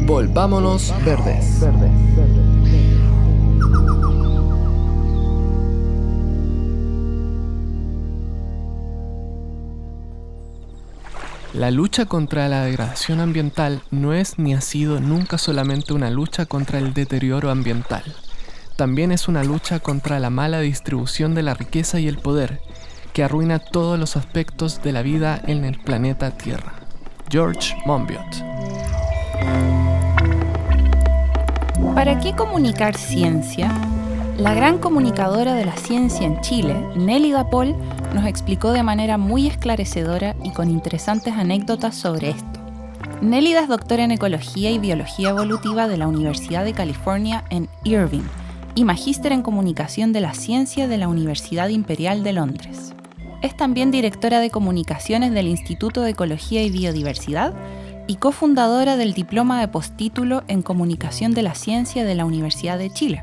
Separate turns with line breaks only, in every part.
Volvámonos verdes. La lucha contra la degradación ambiental no es ni ha sido nunca solamente una lucha contra el deterioro ambiental. También es una lucha contra la mala distribución de la riqueza y el poder, que arruina todos los aspectos de la vida en el planeta Tierra. George Monbiot.
¿Para qué comunicar ciencia? La gran comunicadora de la ciencia en Chile, Nélida Pol, nos explicó de manera muy esclarecedora y con interesantes anécdotas sobre esto. Nélida es doctora en Ecología y Biología Evolutiva de la Universidad de California en Irvine y magíster en Comunicación de la Ciencia de la Universidad Imperial de Londres. Es también directora de Comunicaciones del Instituto de Ecología y Biodiversidad y cofundadora del Diploma de Postítulo en Comunicación de la Ciencia de la Universidad de Chile,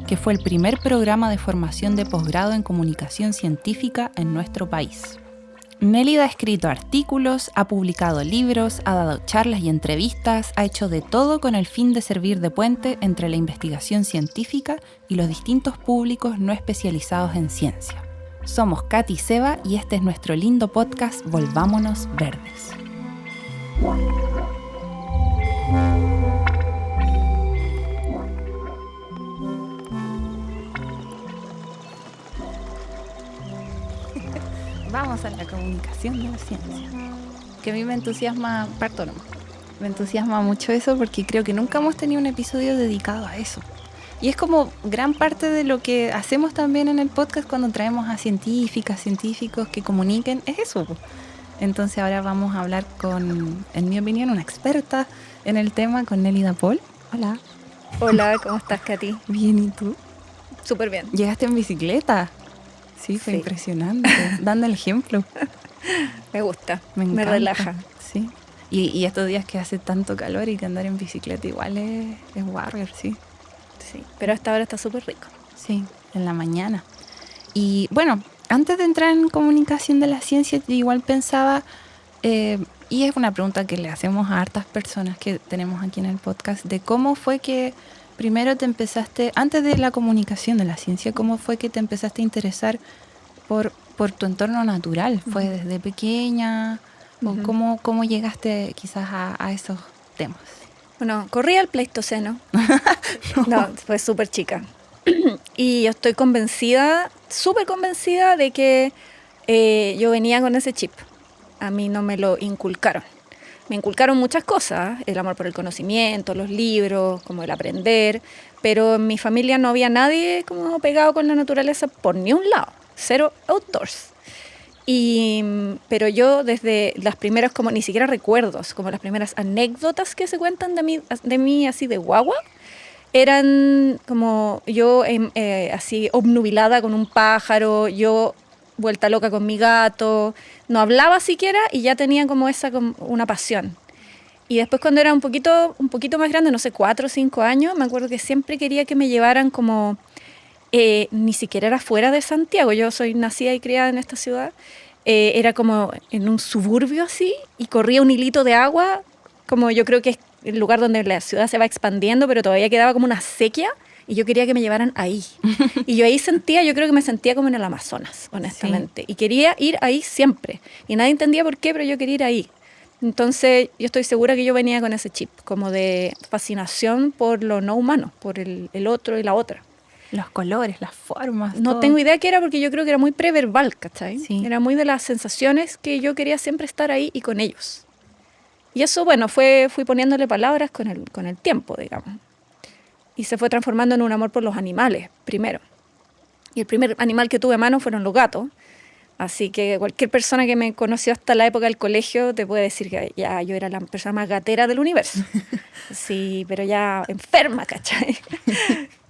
que fue el primer programa de formación de posgrado en comunicación científica en nuestro país. Nélida ha escrito artículos, ha publicado libros, ha dado charlas y entrevistas, ha hecho de todo con el fin de servir de puente entre la investigación científica y los distintos públicos no especializados en ciencia. Somos Katy y Seba y este es nuestro lindo podcast Volvámonos Verdes. Vamos a la comunicación de la ciencia. Que a mí me entusiasma, me entusiasma mucho eso porque creo que nunca hemos tenido un episodio dedicado a eso. Y es como gran parte de lo que hacemos también en el podcast cuando traemos a científicos que comuniquen, es eso. Entonces ahora vamos a hablar con, en mi opinión, una experta en el tema, con Nélida Pol. Hola.
Hola, ¿cómo estás, Katy?
Bien, ¿y tú?
Súper bien.
¿Llegaste en bicicleta? Sí, fue impresionante. Dando el ejemplo.
Me gusta,
me
relaja.
Sí. Y estos días que hace tanto calor y que andar en bicicleta igual es warrior, sí.
Sí, pero hasta ahora está súper rico.
Sí, en la mañana. Y bueno, antes de entrar en comunicación de la ciencia, yo igual pensaba, y es una pregunta que le hacemos a hartas personas que tenemos aquí en el podcast, de cómo fue que primero te empezaste, antes de la comunicación de la ciencia, cómo fue que te empezaste a interesar por tu entorno natural. ¿Fue desde pequeña? ¿O cómo llegaste quizás a esos temas?
Bueno, corrí al Pleistoceno. No, fue súper chica. Y yo estoy convencida, súper convencida de que yo venía con ese chip. A mí no me lo inculcaron. Me inculcaron muchas cosas, el amor por el conocimiento, los libros, como el aprender, pero en mi familia no había nadie como pegado con la naturaleza por ni un lado, cero outdoors. Pero yo desde las primeras, como ni siquiera recuerdos, como las primeras anécdotas que se cuentan de mí así de guagua, eran como yo así obnubilada con un pájaro, yo vuelta loca con mi gato, no hablaba siquiera y ya tenía como una pasión. Y después cuando era un poquito más grande, no sé, 4 o 5 años, me acuerdo que siempre quería que me llevaran como, ni siquiera era fuera de Santiago, yo soy nacida y criada en esta ciudad, era como en un suburbio así y corría un hilito de agua, como yo creo que es el lugar donde la ciudad se va expandiendo, pero todavía quedaba como una sequía. Y yo quería que me llevaran ahí. Y yo ahí yo creo que me sentía como en el Amazonas, honestamente. Sí. Y quería ir ahí siempre. Y nadie entendía por qué, pero yo quería ir ahí. Entonces, yo estoy segura que yo venía con ese chip, como de fascinación por lo no humano, por el otro y la otra.
Los colores, las formas.
No
todo.
tengo idea qué era, porque yo creo que era muy preverbal, ¿cachai?
Sí.
Era muy de las sensaciones que yo quería siempre estar ahí y con ellos. Y eso, bueno, fui poniéndole palabras con el tiempo, digamos. Y se fue transformando en un amor por los animales, primero. Y el primer animal que tuve a mano fueron los gatos. Así que cualquier persona que me conoció hasta la época del colegio te puede decir que ya yo era la persona más gatera del universo. Sí, pero ya enferma, ¿cachai?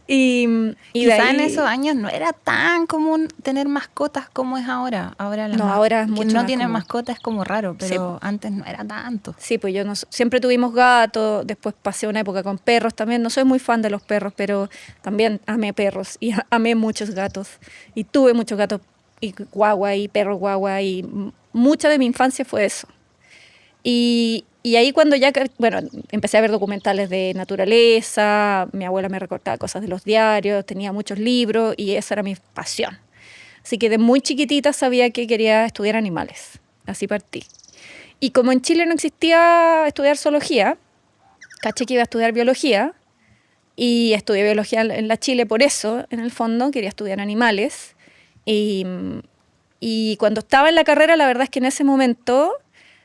Y
quizá en esos años no era tan común tener mascotas como es ahora. Ahora
es mucho
quien no
más
tiene
común.
mascotas es como raro, pero
sí.
Antes no era tanto.
Sí, pues siempre tuvimos gatos, después pasé una época con perros también. No soy muy fan de los perros, pero también amé perros y amé muchos gatos. Y tuve muchos gatos y guagua y perros guagua y mucha de mi infancia fue eso. Y ahí cuando ya, bueno, empecé a ver documentales de naturaleza, mi abuela me recortaba cosas de los diarios, tenía muchos libros y esa era mi pasión. Así que de muy chiquitita sabía que quería estudiar animales. Así partí. Y como en Chile no existía estudiar zoología, caché que iba a estudiar biología y estudié biología en la Chile por eso, en el fondo, quería estudiar animales. Y cuando estaba en la carrera, la verdad es que en ese momento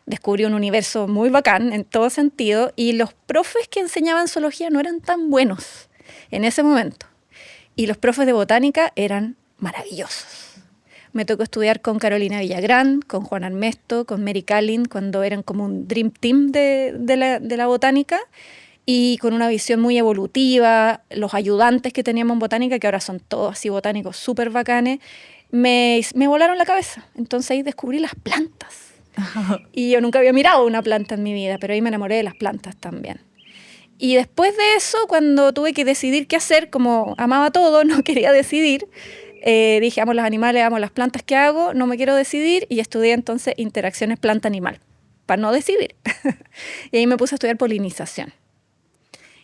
descubrí un universo muy bacán en todo sentido y los profes que enseñaban zoología no eran tan buenos en ese momento. Y los profes de botánica eran maravillosos. Me tocó estudiar con Carolina Villagrán, con Juan Armesto, con Mary Callin, cuando eran como un dream team de la botánica y con una visión muy evolutiva. Los ayudantes que teníamos en botánica, que ahora son todos así botánicos súper bacanes, me volaron la cabeza. Entonces ahí descubrí las plantas. Y yo nunca había mirado una planta en mi vida, pero ahí me enamoré de las plantas también. Y después de eso, cuando tuve que decidir qué hacer, como amaba todo, no quería decidir, dije, amo los animales, amo las plantas, ¿qué hago? No me quiero decidir y estudié entonces interacciones planta-animal, para no decidir. Y ahí me puse a estudiar polinización.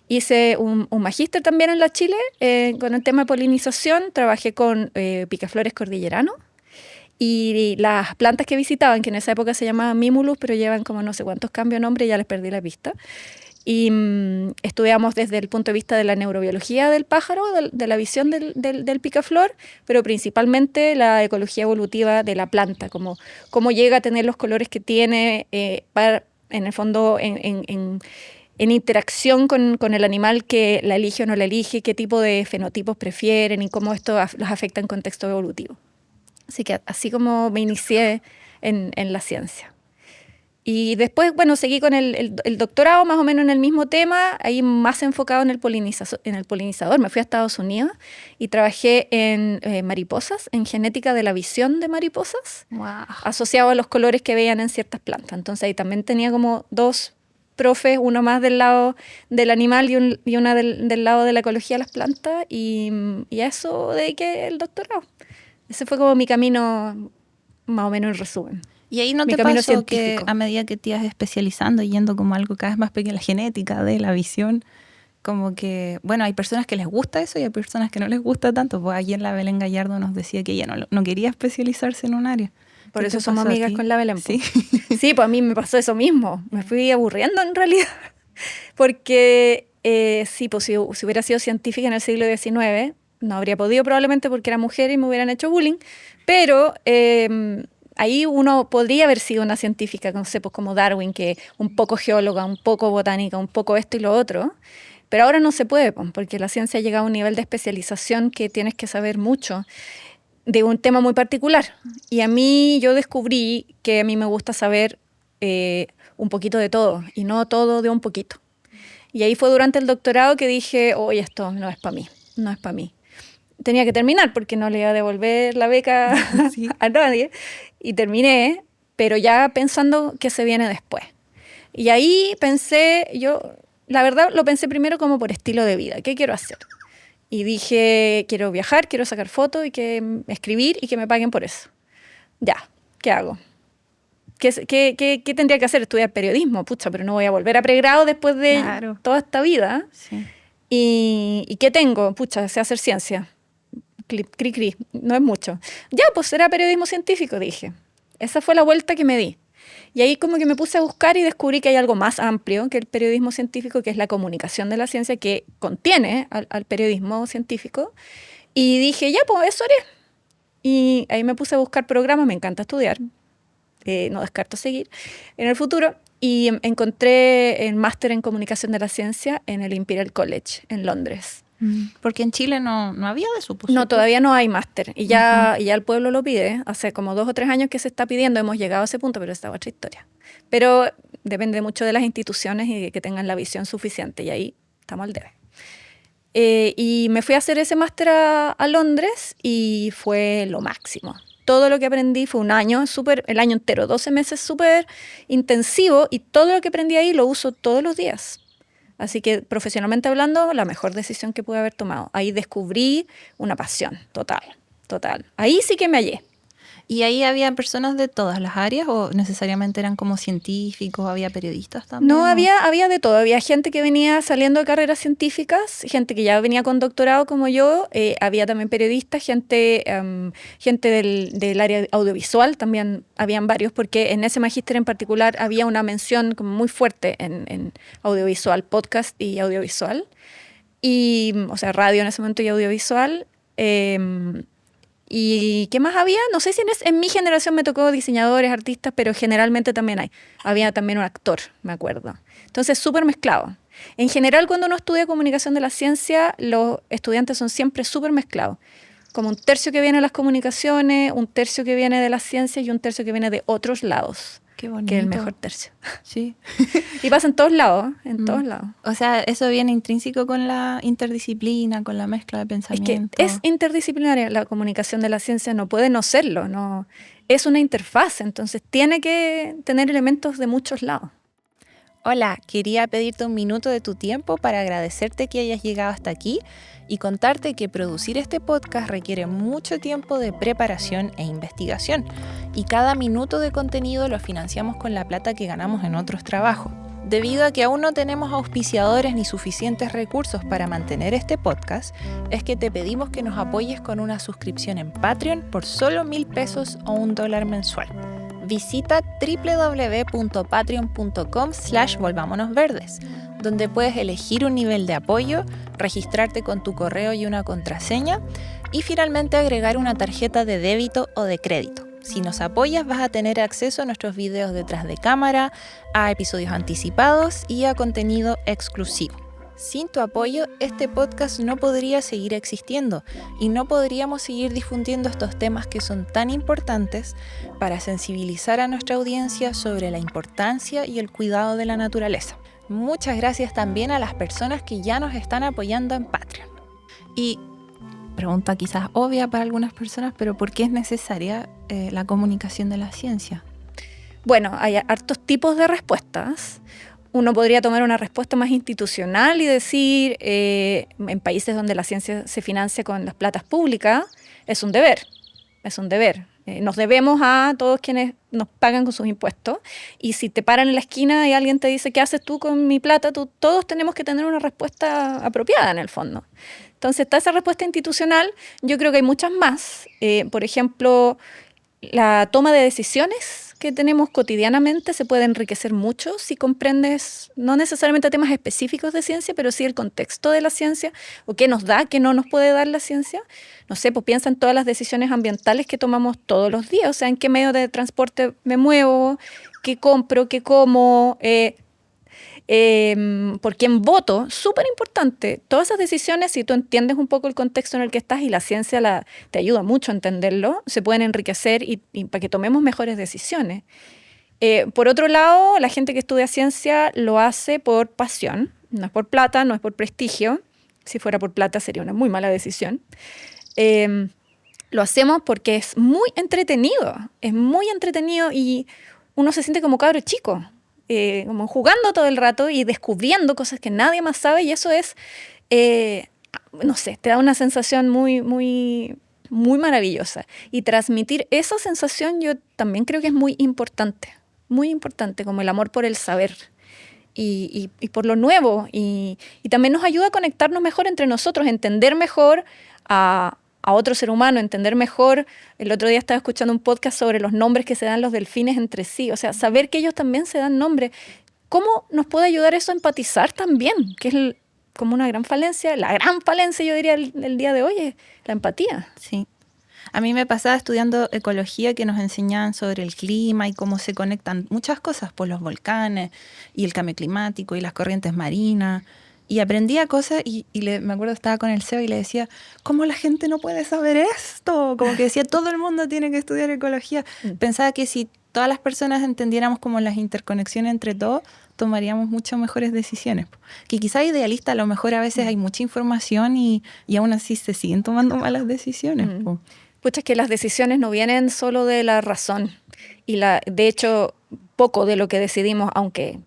Hice un magíster también en la Chile con el tema de polinización, trabajé con picaflores cordilleranos. Y las plantas que visitaban, que en esa época se llamaban Mimulus, pero llevan como no sé cuántos cambios de nombre, ya les perdí la pista. Y estudiamos desde el punto de vista de la neurobiología del pájaro, de la visión del picaflor, pero principalmente la ecología evolutiva de la planta, como cómo llega a tener los colores que tiene, en el fondo en interacción con el animal que la elige o no la elige, qué tipo de fenotipos prefieren y cómo esto los afecta en contexto evolutivo. Así que así como me inicié en la ciencia. Y después, bueno, seguí con el doctorado más o menos en el mismo tema, ahí más enfocado en el polinizador. Me fui a Estados Unidos y trabajé en mariposas, en genética de la visión de mariposas,
Wow.
asociado a los colores que veían en ciertas plantas. Entonces ahí también tenía como dos profes, uno más del lado del animal y una del lado de la ecología de las plantas, y a eso dediqué el doctorado. Ese fue como mi camino, más o menos en resumen.
Y ahí no
Mi
te
camino
pasó que
científico.
a medida que te ibas especializando, yendo como algo cada vez más pequeño, la genética de la visión, como que, bueno, hay personas que les gusta eso y hay personas que no les gusta tanto. Pues ayer la Belén Gallardo nos decía que ella no quería especializarse en un área.
Por
¿Qué
eso
te
somos
pasó a
amigas
ti?
con la Belén.
Sí.
Sí, pues a mí me pasó eso mismo. Me fui aburriendo en realidad. Porque sí, pues si hubiera sido científica en el siglo XIX, no habría podido probablemente porque era mujer y me hubieran hecho bullying. Pero ahí uno podría haber sido una científica, no sé, pues como Darwin, que un poco geóloga, un poco botánica, un poco esto y lo otro. Pero ahora no se puede, pues, porque la ciencia ha llegado a un nivel de especialización que tienes que saber mucho de un tema muy particular. Y a mí yo descubrí que a mí me gusta saber un poquito de todo y no todo de un poquito. Y ahí fue durante el doctorado que dije, oye, esto no es para mí, no es para mí. Tenía que terminar porque no le iba a devolver la beca
Sí.
a nadie. Y terminé, pero ya pensando qué se viene después. Y ahí pensé, yo la verdad lo pensé primero como por estilo de vida. ¿Qué quiero hacer? Y dije, quiero viajar, quiero sacar fotos y escribir y que me paguen por eso. Ya, ¿qué hago? ¿Qué tendría que hacer? Estudiar periodismo, pucha, pero no voy a volver a pregrado después de
Claro.
toda esta vida.
Sí.
¿Y qué tengo? Pucha, sé hacer ciencia. Cri, no es mucho. Ya, pues será periodismo científico, dije. Esa fue la vuelta que me di. Y ahí como que me puse a buscar y descubrí que hay algo más amplio que el periodismo científico, que es la comunicación de la ciencia, que contiene al periodismo científico. Y dije, ya, pues eso haré. Y ahí me puse a buscar programas, me encanta estudiar, no descarto seguir en el futuro. Y encontré el máster en comunicación de la ciencia en el Imperial College, en Londres.
Porque en Chile no había de eso. Pues,
No,
¿cierto?
todavía no hay máster. Y ya el pueblo lo pide. Hace como 2 o 3 años que se está pidiendo. Hemos llegado a ese punto, pero esta es otra historia. Pero depende mucho de las instituciones y de que tengan la visión suficiente. Y ahí estamos al debe. Y me fui a hacer ese máster a Londres y fue lo máximo. Todo lo que aprendí fue un año, el año entero, 12 meses súper intensivo. Y todo lo que aprendí ahí lo uso todos los días. Así que profesionalmente hablando, la mejor decisión que pude haber tomado. Ahí descubrí una pasión total. Ahí sí que me hallé.
¿Y ahí había personas de todas las áreas o necesariamente eran como científicos, había periodistas también?
No, había de todo. Había gente que venía saliendo de carreras científicas, gente que ya venía con doctorado como yo, había también periodistas, gente del área audiovisual, también habían varios, porque en ese magíster en particular había una mención como muy fuerte en audiovisual, podcast y audiovisual, o sea, radio en ese momento y audiovisual. ¿Y qué más había? No sé si en mi generación me tocó diseñadores, artistas, pero generalmente también había también un actor, me acuerdo. Entonces, súper mezclado. En general, cuando uno estudia comunicación de la ciencia, los estudiantes son siempre súper mezclados. Como un tercio que viene de las comunicaciones, un tercio que viene de las ciencias y un tercio que viene de otros lados.
Qué bonito.
Que es el mejor tercio.
Sí.
Y pasa en todos lados, en todos lados.
O sea, eso viene intrínseco con la interdisciplina, con la mezcla de pensamiento.
Es que es interdisciplinaria la comunicación de la ciencia, no puede no serlo, no, es una interfaz, entonces tiene que tener elementos de muchos lados.
Hola, quería pedirte un minuto de tu tiempo para agradecerte que hayas llegado hasta aquí y contarte que producir este podcast requiere mucho tiempo de preparación e investigación y cada minuto de contenido lo financiamos con la plata que ganamos en otros trabajos. Debido a que aún no tenemos auspiciadores ni suficientes recursos para mantener este podcast, es que te pedimos que nos apoyes con una suscripción en Patreon por solo 1,000 pesos o $1 mensual. Visita www.patreon.com/volvámonosverdes, donde puedes elegir un nivel de apoyo, registrarte con tu correo y una contraseña y finalmente agregar una tarjeta de débito o de crédito. Si nos apoyas vas a tener acceso a nuestros videos detrás de cámara, a episodios anticipados y a contenido exclusivo. Sin tu apoyo, este podcast no podría seguir existiendo y no podríamos seguir difundiendo estos temas que son tan importantes para sensibilizar a nuestra audiencia sobre la importancia y el cuidado de la naturaleza. Muchas gracias también a las personas que ya nos están apoyando en Patreon. Y pregunta quizás obvia para algunas personas, pero ¿por qué es necesaria la comunicación de la ciencia?
Bueno, hay hartos tipos de respuestas. Uno podría tomar una respuesta más institucional y decir, en países donde la ciencia se financia con las platas públicas, es un deber. Nos debemos a todos quienes nos pagan con sus impuestos. Y si te paran en la esquina y alguien te dice, ¿qué haces tú con mi plata? Todos tenemos que tener una respuesta apropiada en el fondo. Entonces está esa respuesta institucional. Yo creo que hay muchas más. Por ejemplo, la toma de decisiones que tenemos cotidianamente se puede enriquecer mucho si comprendes no necesariamente temas específicos de ciencia, pero sí el contexto de la ciencia o qué nos da, qué no nos puede dar la ciencia. No sé, pues piensa en todas las decisiones ambientales que tomamos todos los días, o sea, en qué medio de transporte me muevo, qué compro, qué como, por quién voto, súper importante. Todas esas decisiones, si tú entiendes un poco el contexto en el que estás y la ciencia te ayuda mucho a entenderlo, se pueden enriquecer y para que tomemos mejores decisiones. Por otro lado, la gente que estudia ciencia lo hace por pasión, no es por plata, no es por prestigio. Si fuera por plata sería una muy mala decisión. Lo hacemos porque es muy entretenido y uno se siente como cabro chico. Como jugando todo el rato y descubriendo cosas que nadie más sabe, y eso es, no sé, te da una sensación muy, muy, muy maravillosa. Y transmitir esa sensación yo también creo que es muy importante, como el amor por el saber y por lo nuevo. Y también nos ayuda a conectarnos mejor entre nosotros, entender mejor a otro ser humano, entender mejor. El otro día estaba escuchando un podcast sobre los nombres que se dan los delfines entre sí, o sea, saber que ellos también se dan nombres. ¿Cómo nos puede ayudar eso a empatizar también? Que es como una gran falencia, la gran falencia yo diría el día de hoy es la empatía.
Sí. A mí me pasaba estudiando ecología que nos enseñaban sobre el clima y cómo se conectan muchas cosas por los volcanes y el cambio climático y las corrientes marinas. Y aprendía cosas y me acuerdo estaba con el CEO y le decía, ¿cómo la gente no puede saber esto? Como que decía, todo el mundo tiene que estudiar ecología. Pensaba que si todas las personas entendiéramos como las interconexiones entre todos, tomaríamos mucho mejores decisiones. Que quizá idealista, a lo mejor a veces hay mucha información y aún así se siguen tomando malas decisiones.
Pucha, es que las decisiones no vienen solo de la razón. Y de hecho, poco de lo que decidimos, aunque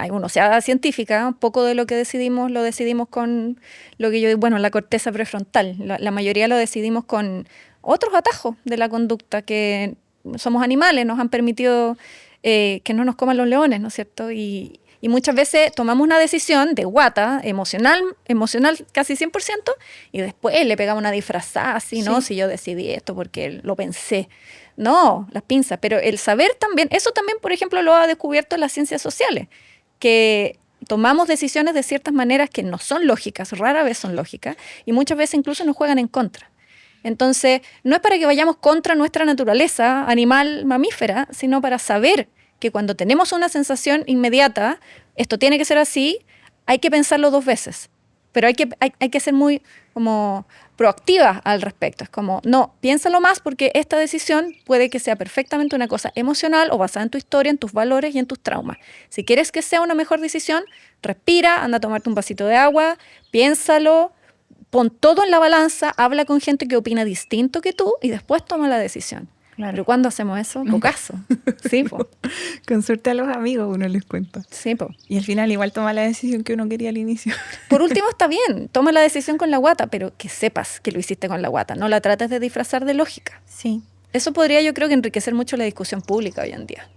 uno sea científica, poco de lo que decidimos lo decidimos con lo que yo digo, la corteza prefrontal. La mayoría lo decidimos con otros atajos de la conducta que somos animales, nos han permitido que no nos coman los leones, ¿no es cierto? Y muchas veces tomamos una decisión de guata, emocional casi 100%, y después le pegamos una disfrazada así, ¿no? Si yo decidí esto porque lo pensé. No, las pinzas. Pero el saber también, eso también, por ejemplo, lo ha descubierto las ciencias sociales, que tomamos decisiones de ciertas maneras que no son lógicas, rara vez son lógicas, y muchas veces incluso nos juegan en contra. Entonces, no es para que vayamos contra nuestra naturaleza animal mamífera, sino para saber que cuando tenemos una sensación inmediata, esto tiene que ser así, hay que pensarlo 2 veces. Pero hay que ser muy como proactiva al respecto. Es como, no, piénsalo más porque esta decisión puede que sea perfectamente una cosa emocional o basada en tu historia, en tus valores y en tus traumas. Si quieres que sea una mejor decisión, respira, anda a tomarte un vasito de agua, piénsalo, pon todo en la balanza, habla con gente que opina distinto que tú y después toma la decisión. Claro. Pero ¿cuándo hacemos eso? Pocaso. Sí, po.
Con suerte a los amigos uno les cuenta.
Sí, po.
Y al final igual toma la decisión que uno quería al inicio.
Por último está bien, toma la decisión con la guata, pero que sepas que lo hiciste con la guata. No la trates de disfrazar de lógica.
Sí.
Eso podría, yo creo, que enriquecer mucho la discusión pública hoy en día.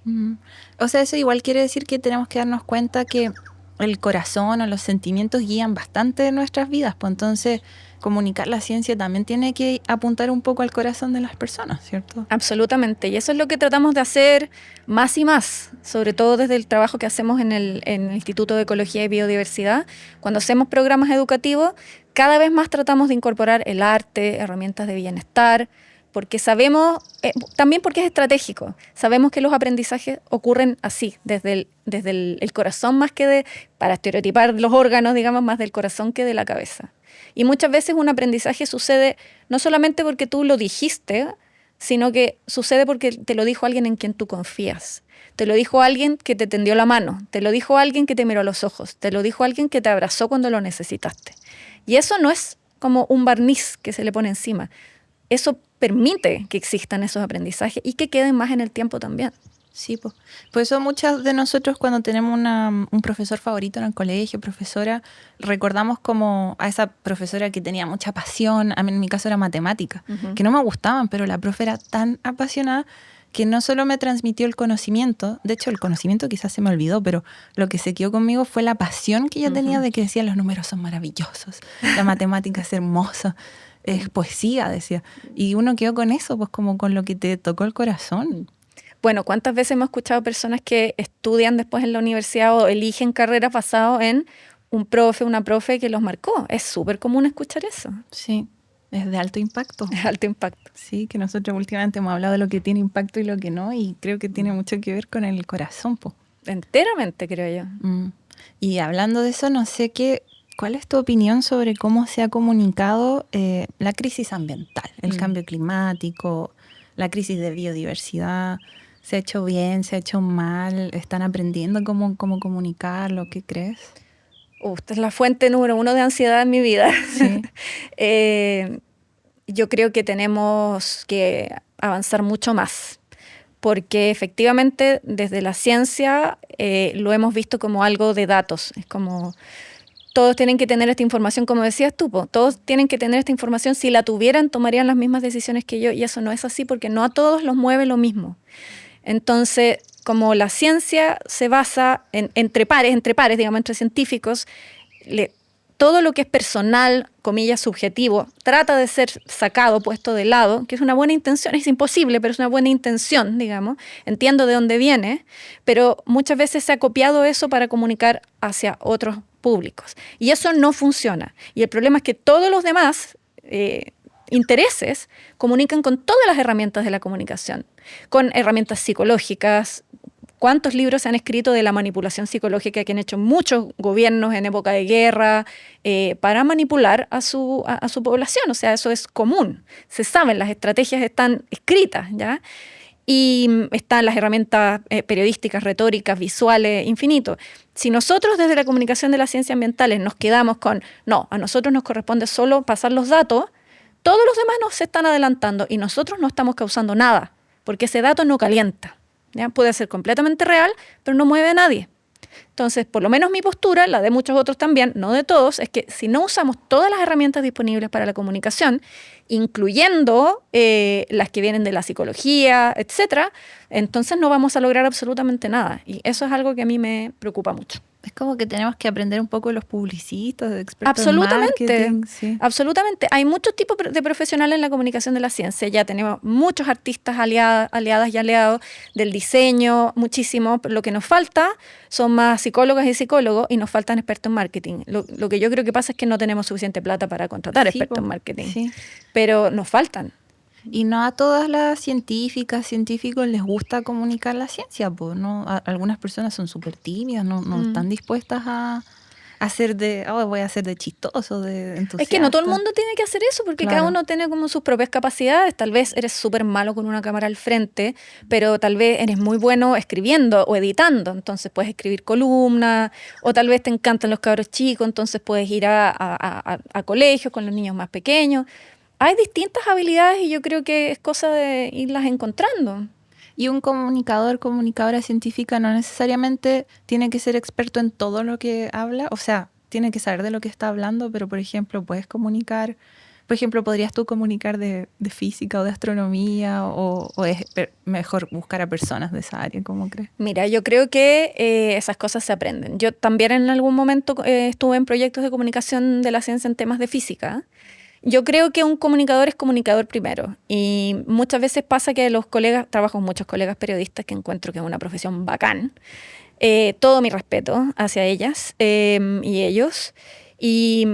O sea, eso igual quiere decir que tenemos que darnos cuenta que el corazón o los sentimientos guían bastante de nuestras vidas. Pues entonces, comunicar la ciencia también tiene que apuntar un poco al corazón de las personas, ¿cierto?
Absolutamente. Y eso es lo que tratamos de hacer más y más, sobre todo desde el trabajo que hacemos en el Instituto de Ecología y Biodiversidad. Cuando hacemos programas educativos, cada vez más tratamos de incorporar el arte, herramientas de bienestar, porque sabemos, también porque es estratégico, sabemos que los aprendizajes ocurren así, desde el corazón más que para estereotipar los órganos, digamos, más del corazón que de la cabeza. Y muchas veces un aprendizaje sucede no solamente porque tú lo dijiste, sino que sucede porque te lo dijo alguien en quien tú confías. Te lo dijo alguien que te tendió la mano, te lo dijo alguien que te miró a los ojos, te lo dijo alguien que te abrazó cuando lo necesitaste. Y eso no es como un barniz que se le pone encima. Eso permite que existan esos aprendizajes y que queden más en el tiempo también.
Sí, pues. Por eso muchas de nosotros cuando tenemos un profesor favorito en el colegio, profesora, recordamos como a esa profesora que tenía mucha pasión. A mí, en mi caso era matemática, que no me gustaban, pero la profe era tan apasionada que no solo me transmitió el conocimiento, de hecho el conocimiento quizás se me olvidó, pero lo que se quedó conmigo fue la pasión que ella tenía de que decía los números son maravillosos, la matemática es hermosa, es poesía, decía. Y uno quedó con eso, pues como con lo que te tocó el corazón.
Bueno, ¿cuántas veces hemos escuchado personas que estudian después en la universidad o eligen carreras basadas en un profe, una profe que los marcó? Es súper común escuchar eso.
Sí, es de alto impacto.
Es alto impacto.
Sí, que nosotros últimamente hemos hablado de lo que tiene impacto y lo que no, y creo que tiene mucho que ver con el corazón, po.
Enteramente, creo yo.
Y hablando de eso, no sé ¿cuál es tu opinión sobre cómo se ha comunicado la crisis ambiental, el cambio climático, la crisis de biodiversidad? ¿Se ha hecho bien? ¿Se ha hecho mal? ¿Están aprendiendo cómo comunicarlo? ¿Qué crees?
Esta es la fuente número 1 de ansiedad en mi vida.
Sí.
Yo creo que tenemos que avanzar mucho más, porque efectivamente desde la ciencia lo hemos visto como algo de datos. Es como todos tienen que tener esta información, como decías tú, todos tienen que tener esta información. Si la tuvieran, tomarían las mismas decisiones que yo, y eso no es así porque no a todos los mueve lo mismo. Entonces, como la ciencia se basa entre pares, digamos, entre científicos, todo lo que es personal, comillas, subjetivo, trata de ser sacado, puesto de lado, que es una buena intención, es imposible, pero es una buena intención, digamos, entiendo de dónde viene, pero muchas veces se ha copiado eso para comunicar hacia otros públicos. Y eso no funciona. Y el problema es que todos los demás intereses comunican con todas las herramientas de la comunicación, con herramientas psicológicas. ¿Cuántos libros se han escrito de la manipulación psicológica que han hecho muchos gobiernos en época de guerra para manipular a su población? O sea, eso es común. Se saben, las estrategias están escritas, ¿ya? Y están las herramientas periodísticas, retóricas, visuales, infinito. Si nosotros desde la comunicación de las ciencias ambientales nos quedamos con, no, a nosotros nos corresponde solo pasar los datos, todos los demás nos están adelantando y nosotros no estamos causando nada, porque ese dato no calienta. ¿Ya? Puede ser completamente real, pero no mueve a nadie. Entonces, por lo menos mi postura, la de muchos otros también, no de todos, es que si no usamos todas las herramientas disponibles para la comunicación, incluyendo las que vienen de la psicología, etcétera, entonces no vamos a lograr absolutamente nada. Y eso es algo que a mí me preocupa mucho.
Es como que tenemos que aprender un poco de los publicistas, de expertos
Absolutamente,
en marketing. Sí.
absolutamente. Hay muchos tipos de profesionales en la comunicación de la ciencia. Ya tenemos muchos artistas aliadas y aliados del diseño, muchísimo. Lo que nos falta son más psicólogas y psicólogos y nos faltan expertos en marketing. Lo que yo creo que pasa es que no tenemos suficiente plata para contratar expertos en marketing.
Sí.
Pero nos faltan.
Y no a todas las científicos les gusta comunicar la ciencia, pues, ¿no? Algunas personas son súper tímidas, no están dispuestas a hacer voy a hacer de chistoso, de entusiasta.
Es que no todo el mundo tiene que hacer eso, porque
Claro.
cada uno tiene como sus propias capacidades. Tal vez eres súper malo con una cámara al frente, pero tal vez eres muy bueno escribiendo o editando, entonces puedes escribir columnas, o tal vez te encantan los cabros chicos, entonces puedes ir a colegios con los niños más pequeños. Hay distintas habilidades y yo creo que es cosa de irlas encontrando.
Y un comunicadora científica no necesariamente tiene que ser experto en todo lo que habla, o sea, tiene que saber de lo que está hablando, pero por ejemplo, ¿podrías tú comunicar de física o de astronomía o es mejor buscar a personas de esa área? ¿Cómo crees?
Mira, yo creo que esas cosas se aprenden. Yo también en algún momento estuve en proyectos de comunicación de la ciencia en temas de física. Yo creo que un comunicador es comunicador primero y muchas veces pasa que trabajo con muchos colegas periodistas que encuentro que es una profesión bacán. Todo mi respeto hacia ellas y ellos. Y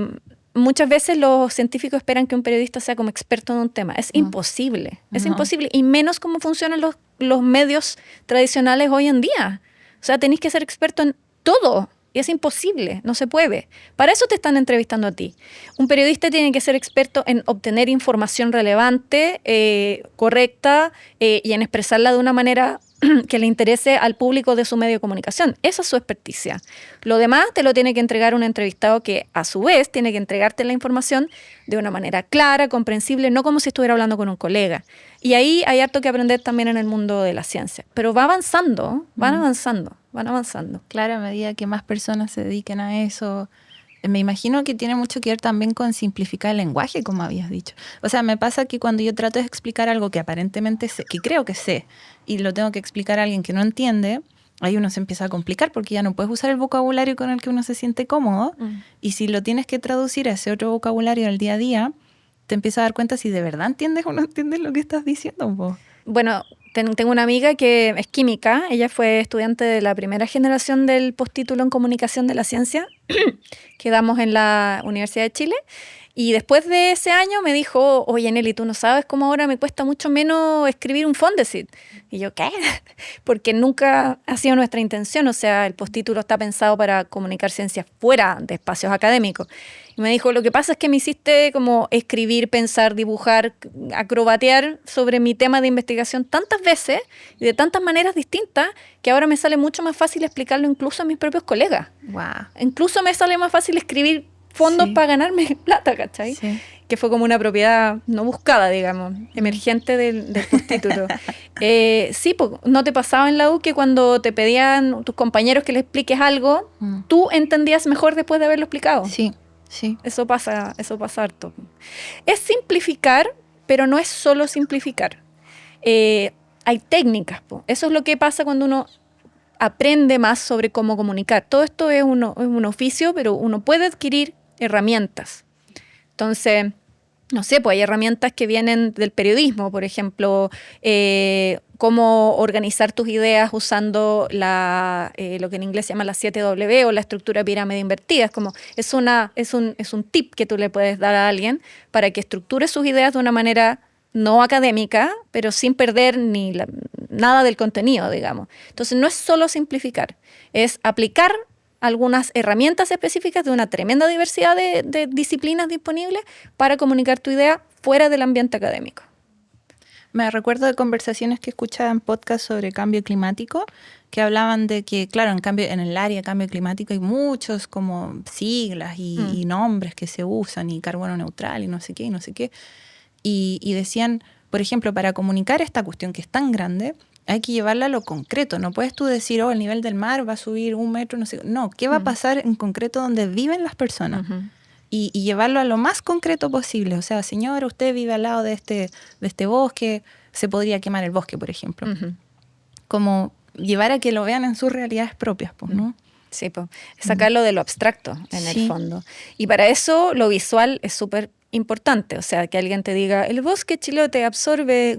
muchas veces los científicos esperan que un periodista sea como experto en un tema. Es imposible, es imposible. Y menos cómo funcionan los medios tradicionales hoy en día. O sea, tenés que ser experto en todo. Y es imposible, no se puede. Para eso te están entrevistando a ti. Un periodista tiene que ser experto en obtener información relevante, correcta y en expresarla de una manera que le interese al público de su medio de comunicación. Esa es su experticia. Lo demás te lo tiene que entregar un entrevistado que, a su vez, tiene que entregarte la información de una manera clara, comprensible, no como si estuviera hablando con un colega. Y ahí hay harto que aprender también en el mundo de la ciencia. Pero va avanzando, van avanzando.
Claro, a medida que más personas se dediquen a eso. Me imagino que tiene mucho que ver también con simplificar el lenguaje, como habías dicho. O sea, me pasa que cuando yo trato de explicar algo que aparentemente sé, que creo que sé, y lo tengo que explicar a alguien que no entiende, ahí uno se empieza a complicar porque ya no puedes usar el vocabulario con el que uno se siente cómodo. Y si lo tienes que traducir a ese otro vocabulario del día a día, te empiezas a dar cuenta si de verdad entiendes o no entiendes lo que estás diciendo, vos.
Bueno, tengo una amiga que es química. Ella fue estudiante de la primera generación del postítulo en comunicación de la ciencia que damos en la Universidad de Chile. Y después de ese año me dijo, oye Nelly, tú no sabes cómo ahora me cuesta mucho menos escribir un Fondesit. Y yo, ¿qué? Porque nunca ha sido nuestra intención. O sea, el postítulo está pensado para comunicar ciencias fuera de espacios académicos. Y me dijo, lo que pasa es que me hiciste como escribir, pensar, dibujar, acrobatear sobre mi tema de investigación tantas veces y de tantas maneras distintas que ahora me sale mucho más fácil explicarlo incluso a mis propios colegas.
Wow.
Incluso me sale más fácil escribir fondos para ganarme plata, ¿cachai?
Sí.
Que fue como una propiedad no buscada, digamos, emergente del postítulo. Sí, ¿no te pasaba en la U que cuando te pedían tus compañeros que le expliques algo, tú entendías mejor después de haberlo explicado?
Sí.
Eso pasa harto. Es simplificar, pero no es solo simplificar. Hay técnicas, Eso es lo que pasa cuando uno aprende más sobre cómo comunicar. Todo esto es un oficio, pero uno puede adquirir herramientas. Entonces, no sé, pues hay herramientas que vienen del periodismo, por ejemplo, cómo organizar tus ideas usando lo que en inglés se llama la 7W o la estructura pirámide invertida. Es un tip que tú le puedes dar a alguien para que estructure sus ideas de una manera no académica, pero sin perder nada del contenido, digamos. Entonces, no es solo simplificar, es aplicar algunas herramientas específicas de una tremenda diversidad de disciplinas disponibles para comunicar tu idea fuera del ambiente académico.
Me recuerdo de conversaciones que escuchaba en podcast sobre cambio climático, que hablaban de que, claro, en el área de cambio climático hay muchos como siglas y nombres que se usan, y carbono neutral y no sé qué, y decían, por ejemplo, para comunicar esta cuestión que es tan grande, hay que llevarla a lo concreto. No puedes tú decir, el nivel del mar va a subir 1 metro, no sé. No, ¿qué va a pasar en concreto donde viven las personas? Y llevarlo a lo más concreto posible. O sea, señora, usted vive al lado de este bosque, se podría quemar el bosque, por ejemplo. Como llevar a que lo vean en sus realidades propias, pues, ¿no?
Sí, pues, sacarlo de lo abstracto, en el fondo. Y para eso lo visual es súper importante. O sea, que alguien te diga, el bosque chilote absorbe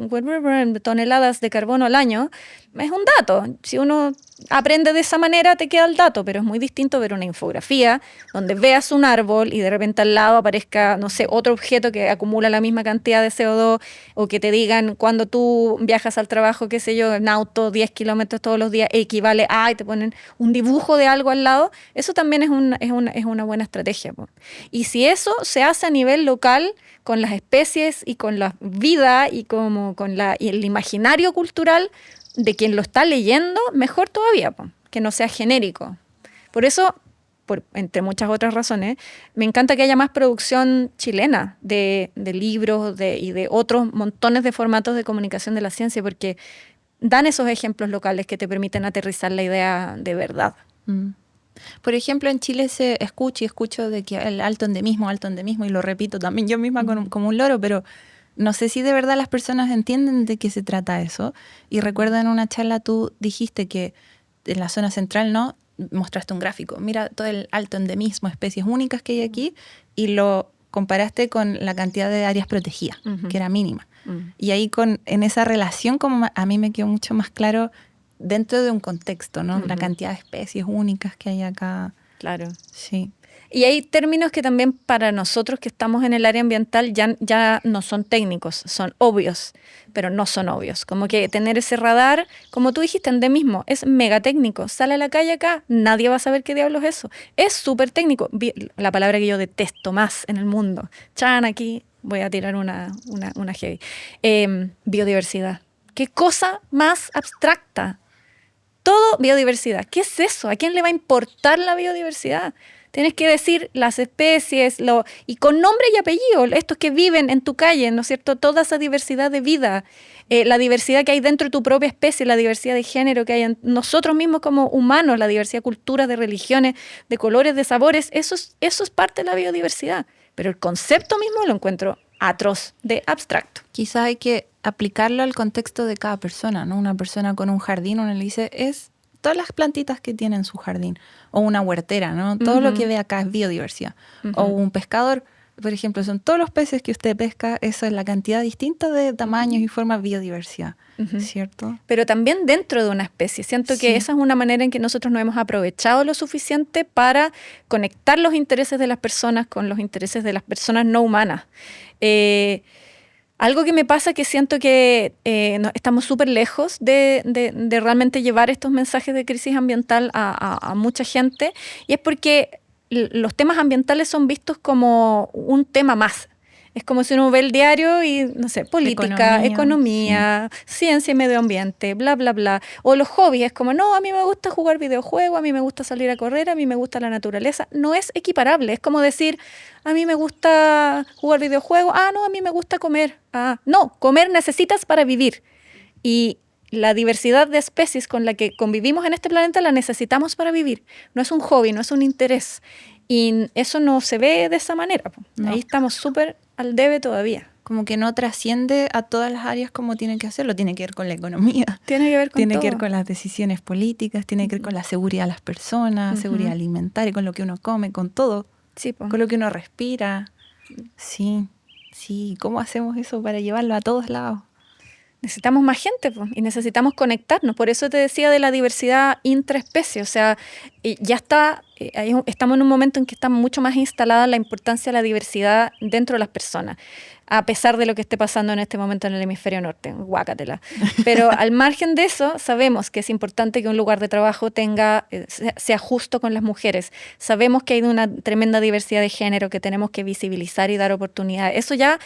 toneladas de carbono al año, es un dato. Si uno aprende de esa manera, te queda el dato, pero es muy distinto ver una infografía donde veas un árbol y de repente al lado aparezca, no sé, otro objeto que acumula la misma cantidad de CO2, o que te digan cuando tú viajas al trabajo, qué sé yo, en auto 10 kilómetros todos los días equivale a, y te ponen un dibujo de algo al lado. Eso también es una buena estrategia, po. Y si eso se hace a nivel local, con las especies y con la vida y y el imaginario cultural de quien lo está leyendo, mejor todavía, po, que no sea genérico. Por eso, entre muchas otras razones, me encanta que haya más producción chilena de libros y de otros montones de formatos de comunicación de la ciencia, porque dan esos ejemplos locales que te permiten aterrizar la idea de verdad.
Por ejemplo, en Chile se escucho de que el alto endemismo, y lo repito también yo misma como un loro, pero no sé si de verdad las personas entienden de qué se trata eso. Y recuerdo en una charla tú dijiste que en la zona central, ¿no?, mostraste un gráfico. Mira todo el alto endemismo, especies únicas que hay aquí, y lo comparaste con la cantidad de áreas protegidas, que era mínima. Y ahí en esa relación, como a mí me quedó mucho más claro dentro de un contexto, ¿no? La cantidad de especies únicas que hay acá.
Claro.
Sí.
Y hay términos que también para nosotros que estamos en el área ambiental ya no son técnicos, son obvios, pero no son obvios. Como que tener ese radar, como tú dijiste, endemismo, es mega técnico. Sale a la calle acá, nadie va a saber qué diablos es eso. Es súper técnico. La palabra que yo detesto más en el mundo. Aquí voy a tirar una heavy. Biodiversidad. ¿Qué cosa más abstracta? Todo biodiversidad. ¿Qué es eso? ¿A quién le va a importar la biodiversidad? Tienes que decir las especies, y con nombre y apellido, estos que viven en tu calle, ¿no es cierto? Toda esa diversidad de vida, la diversidad que hay dentro de tu propia especie, la diversidad de género que hay en nosotros mismos como humanos, la diversidad de culturas, de religiones, de colores, de sabores, eso es parte de la biodiversidad. Pero el concepto mismo lo encuentro atroz, de abstracto.
Quizás hay que aplicarlo al contexto de cada persona, ¿no? Una persona con un jardín, uno le dice, es todas las plantitas que tiene en su jardín, o una huertera, ¿no? Todo lo que ve acá es biodiversidad. O un pescador, por ejemplo, son todos los peces que usted pesca, eso es la cantidad distinta de tamaños y formas, biodiversidad, ¿cierto?
Pero también dentro de una especie. Siento que esa es una manera en que nosotros no hemos aprovechado lo suficiente para conectar los intereses de las personas con los intereses de las personas no humanas. Algo que me pasa que siento que estamos súper lejos de realmente llevar estos mensajes de crisis ambiental a mucha gente, y es porque los temas ambientales son vistos como un tema más. Es como si uno ve el diario y, no sé, política, economía, ciencia y medio ambiente, bla, bla, bla. O los hobbies, es como, no, a mí me gusta jugar videojuegos, a mí me gusta salir a correr, a mí me gusta la naturaleza. No es equiparable. Es como decir, a mí me gusta jugar videojuegos, no, a mí me gusta comer. No, comer necesitas para vivir. Y la diversidad de especies con la que convivimos en este planeta la necesitamos para vivir. No es un hobby, no es un interés. Y eso no se ve de esa manera. No. Ahí estamos súper al debe todavía.
Como que no trasciende a todas las áreas como tiene que hacerlo. Tiene que ver con la economía.
Tiene que ver con
Tiene
todo.
que ver con las decisiones políticas, tiene que ver con la seguridad de las personas, seguridad alimentaria, con lo que uno come, con todo.
Sí,
con lo que uno respira. Sí. ¿Cómo hacemos eso para llevarlo a todos lados?
Necesitamos más gente, y necesitamos conectarnos. Por eso te decía de la diversidad intraespecie. O sea, ya estamos en un momento en que está mucho más instalada la importancia de la diversidad dentro de las personas, a pesar de lo que esté pasando en este momento en el hemisferio norte. Guácatela. Pero al margen de eso, sabemos que es importante que un lugar de trabajo sea justo con las mujeres. Sabemos que hay una tremenda diversidad de género que tenemos que visibilizar y dar oportunidades. Eso ya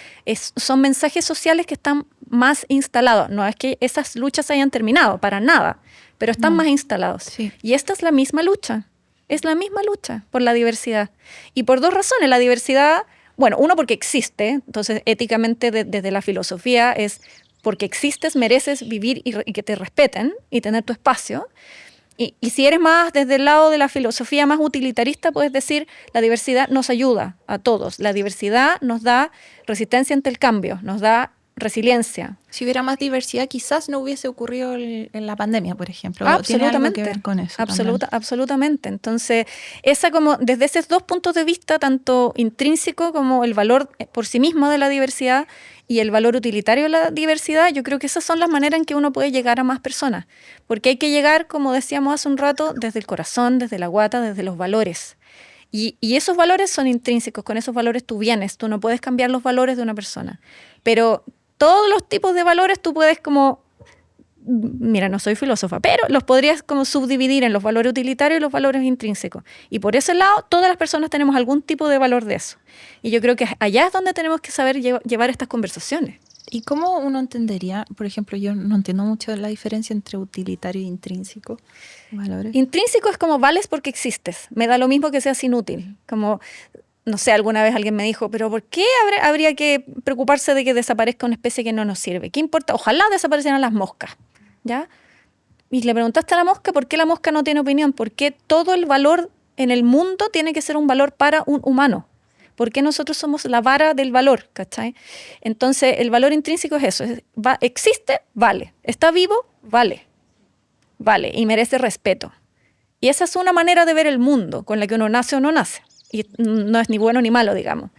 son mensajes sociales que están más instalados. No es que esas luchas hayan terminado, para nada, pero están más instalados.
Sí.
Y esta es la misma lucha. Es la misma lucha por la diversidad. Y por dos razones. La diversidad, bueno, uno porque existe, entonces éticamente desde la filosofía es porque existes, mereces vivir y que te respeten y tener tu espacio. Y si eres más desde el lado de la filosofía más utilitarista, puedes decir, la diversidad nos ayuda a todos. La diversidad nos da resistencia ante el cambio, nos da resiliencia.
Si hubiera más diversidad, quizás no hubiese ocurrido en la pandemia, por ejemplo.
Absolutamente.
¿Tiene algo que ver con eso?
Absolutamente. Entonces, desde esos dos puntos de vista, tanto intrínseco como el valor por sí mismo de la diversidad y el valor utilitario de la diversidad, yo creo que esas son las maneras en que uno puede llegar a más personas. Porque hay que llegar, como decíamos hace un rato, desde el corazón, desde la guata, desde los valores. Y esos valores son intrínsecos, con esos valores tú vienes, tú no puedes cambiar los valores de una persona. Pero todos los tipos de valores tú puedes mira, no soy filósofa, pero los podrías como subdividir en los valores utilitarios y los valores intrínsecos. Y por ese lado, todas las personas tenemos algún tipo de valor de eso. Y yo creo que allá es donde tenemos que saber llevar estas conversaciones.
¿Y cómo uno entendería, por ejemplo, yo no entiendo mucho la diferencia entre utilitario e intrínseco? ¿Valores?
Intrínseco es como vales porque existes. Me da lo mismo que seas inútil. Como, no sé, alguna vez alguien me dijo, pero ¿por qué habría que preocuparse de que desaparezca una especie que no nos sirve? ¿Qué importa? Ojalá desaparecieran las moscas, ¿ya? Y le preguntaste a la mosca por qué la mosca no tiene opinión, por qué todo el valor en el mundo tiene que ser un valor para un humano. ¿Por qué nosotros somos la vara del valor? ¿Cachai? Entonces, el valor intrínseco es eso. Existe, vale. Está vivo, vale. Vale, y merece respeto. Y esa es una manera de ver el mundo con la que uno nace o no nace. Y no es ni bueno ni malo, digamos.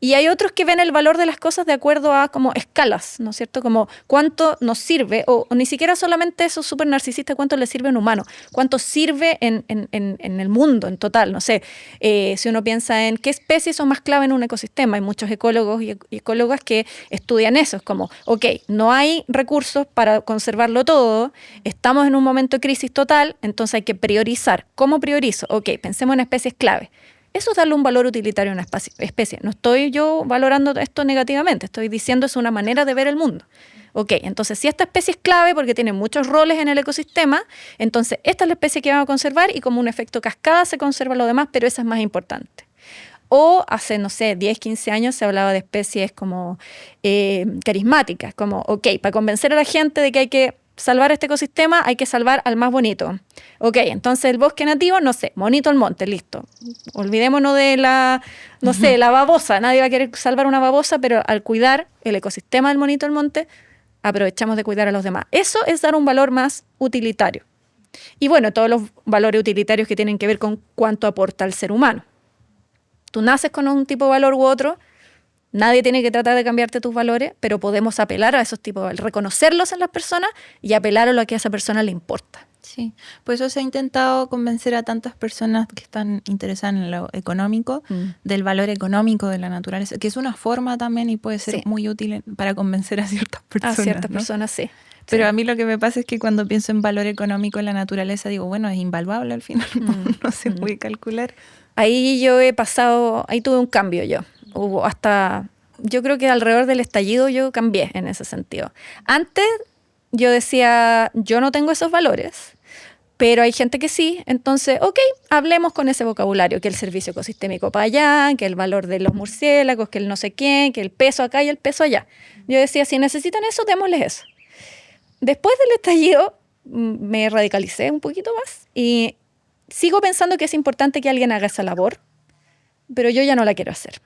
Y hay otros que ven el valor de las cosas de acuerdo a como escalas, ¿no es cierto? Como cuánto nos sirve, o ni siquiera solamente eso súper narcisista, cuánto le sirve a un humano, cuánto sirve en el mundo en total, no sé. Si uno piensa en qué especies son más clave en un ecosistema, hay muchos ecólogos y ecólogas que estudian eso, es como, ok, no hay recursos para conservarlo todo, estamos en un momento de crisis total, entonces hay que priorizar. ¿Cómo priorizo? Ok, pensemos en especies clave. Eso es darle un valor utilitario a una especie. No estoy yo valorando esto negativamente, estoy diciendo es una manera de ver el mundo. Ok, entonces si esta especie es clave porque tiene muchos roles en el ecosistema, entonces esta es la especie que vamos a conservar y como un efecto cascada se conserva lo demás, pero esa es más importante. O hace, no sé, 10, 15 años se hablaba de especies como carismáticas, como, ok, para convencer a la gente de que hay que salvar este ecosistema, hay que salvar al más bonito. Ok, entonces el bosque nativo, no sé, monito al monte, listo. Olvidémonos de la babosa. Nadie va a querer salvar una babosa, pero al cuidar el ecosistema del monito al monte, aprovechamos de cuidar a los demás. Eso es dar un valor más utilitario. Y bueno, todos los valores utilitarios que tienen que ver con cuánto aporta al ser humano. Tú naces con un tipo de valor u otro, nadie tiene que tratar de cambiarte tus valores, pero podemos apelar a esos tipos de valores, reconocerlos en las personas y apelar a lo que a esa persona le importa.
Sí, por eso se ha intentado convencer a tantas personas que están interesadas en lo económico, del valor económico de la naturaleza, que es una forma también y puede ser muy útil para convencer a ciertas personas.
A ciertas
¿no?
personas, sí.
Pero a mí lo que me pasa es que cuando pienso en valor económico en la naturaleza, digo, bueno, es invaluable al final, no se puede calcular.
Ahí tuve un cambio yo. Yo creo que alrededor del estallido yo cambié en ese sentido. Antes yo decía, yo no tengo esos valores, pero hay gente que sí, entonces, ok, hablemos con ese vocabulario, que el servicio ecosistémico para allá, que el valor de los murciélagos, que el no sé quién, que el peso acá y el peso allá. Yo decía, si necesitan eso, démosles eso. Después del estallido me radicalicé un poquito más y sigo pensando que es importante que alguien haga esa labor, pero yo ya no la quiero hacer.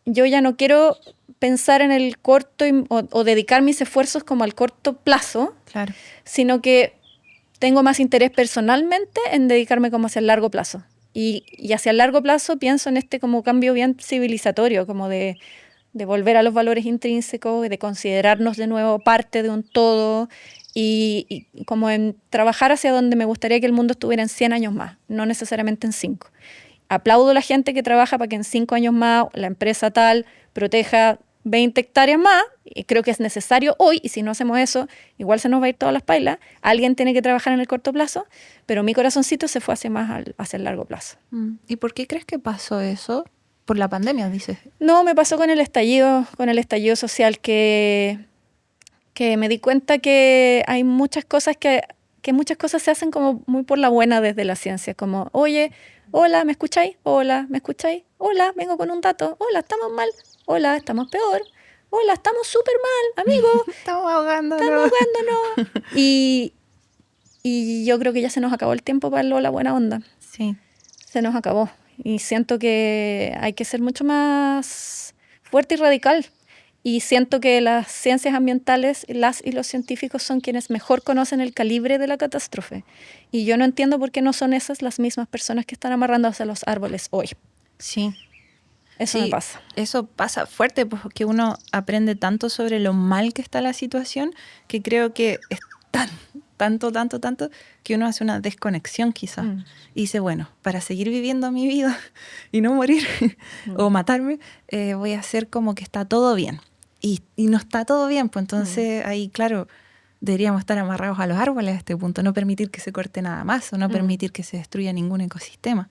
Yo ya no quiero pensar en el corto o dedicar mis esfuerzos como al corto plazo,
claro,
sino que tengo más interés personalmente en dedicarme como hacia el largo plazo. Y hacia el largo plazo pienso en este como cambio bien civilizatorio, como de volver a los valores intrínsecos, de considerarnos de nuevo parte de un todo y como en trabajar hacia donde me gustaría que el mundo estuviera en 100 años más, no necesariamente en 5. Aplaudo a la gente que trabaja para que en 5 años más la empresa tal proteja 20 hectáreas más, y creo que es necesario hoy, y si no hacemos eso, igual se nos va a ir todas las pailas. Alguien tiene que trabajar en el corto plazo, pero mi corazoncito se fue hacia el largo plazo.
¿Y por qué crees que pasó eso? Por la pandemia, dices.
No, me pasó con el estallido social que me di cuenta que hay muchas cosas que muchas cosas se hacen como muy por la buena desde la ciencia, como, oye, hola, ¿me escucháis? Hola, ¿me escucháis? Hola, vengo con un dato. Hola, estamos mal. Hola, estamos peor. hola, estamos súper mal, amigo.
Estamos ahogándonos.
Estamos ahogándonos. Y yo creo que ya se nos acabó el tiempo para la buena onda.
Sí.
Se nos acabó. Y siento que hay que ser mucho más fuerte y radical. Y siento que las ciencias ambientales, las y los científicos son quienes mejor conocen el calibre de la catástrofe. Y yo no entiendo por qué no son esas las mismas personas que están amarrándose a los árboles hoy.
Sí.
Eso me pasa.
Eso pasa fuerte porque uno aprende tanto sobre lo mal que está la situación que creo que es tanto que uno hace una desconexión quizás y dice, bueno, para seguir viviendo mi vida y no morir o matarme, voy a hacer como que está todo bien y no está todo bien, pues entonces ahí claro deberíamos estar amarrados a los árboles a este punto, no permitir que se corte nada más o no permitir que se destruya ningún ecosistema.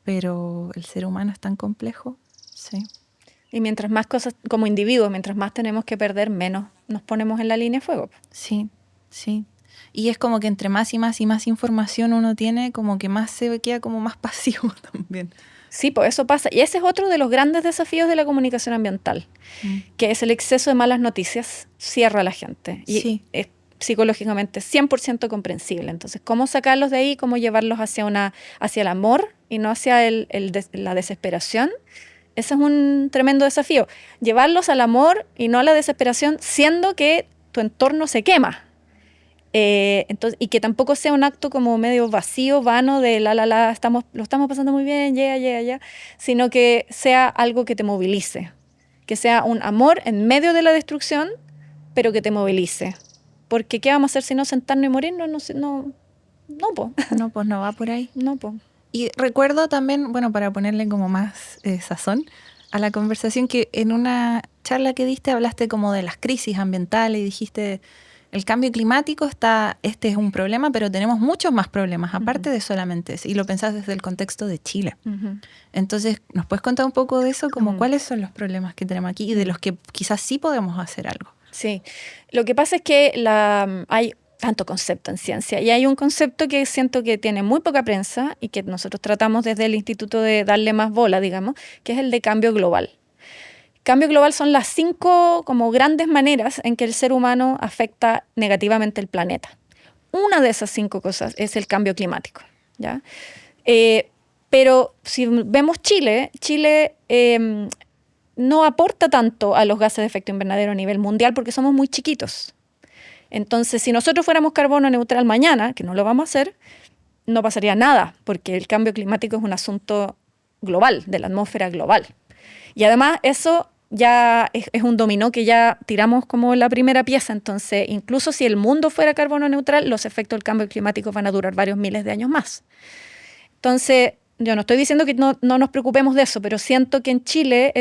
Pero el ser humano es tan complejo. Sí.
Y mientras más cosas, como individuos, mientras más tenemos que perder, menos nos ponemos en la línea de fuego.
Sí. Y es como que entre más y más información uno tiene, como que más se queda como más pasivo también.
Sí, pues eso pasa. Y ese es otro de los grandes desafíos de la comunicación ambiental, que es el exceso de malas noticias cierra a la gente. Y es psicológicamente 100% comprensible. Entonces, ¿cómo sacarlos de ahí? ¿Cómo llevarlos hacia el amor y no hacia la desesperación? Ese es un tremendo desafío. Llevarlos al amor y no a la desesperación, siendo que tu entorno se quema. Entonces, y que tampoco sea un acto como medio vacío, vano, de lo estamos pasando muy bien, ya, sino que sea algo que te movilice. Que sea un amor en medio de la destrucción, pero que te movilice. Porque ¿qué vamos a hacer si no sentarnos y morirnos? No, po.
No, pues no va por ahí.
No, po.
Y recuerdo también, bueno, para ponerle como más sazón a la conversación, que en una charla que diste hablaste como de las crisis ambientales y dijiste, el cambio climático este es un problema, pero tenemos muchos más problemas, aparte de solamente ese. Y lo pensás desde el contexto de Chile. Entonces, ¿nos puedes contar un poco de eso? Como cuáles son los problemas que tenemos aquí y de los que quizás sí podemos hacer algo.
Sí, lo que pasa es que hay tanto concepto en ciencia y hay un concepto que siento que tiene muy poca prensa y que nosotros tratamos desde el instituto de darle más bola, digamos, que es el de cambio global. Cambio global son las 5 como grandes maneras en que el ser humano afecta negativamente el planeta. Una de esas 5 cosas es el cambio climático, ¿ya? Pero si vemos Chile no aporta tanto a los gases de efecto invernadero a nivel mundial porque somos muy chiquitos. Entonces, si nosotros fuéramos carbono neutral mañana, que no lo vamos a hacer, no pasaría nada, porque el cambio climático es un asunto global, de la atmósfera global. Y además eso ya es un dominó que ya tiramos como la primera pieza. Entonces, incluso si el mundo fuera carbono neutral, los efectos del cambio climático van a durar varios miles de años más. Entonces, yo no estoy diciendo que no nos preocupemos de eso, pero siento que en Chile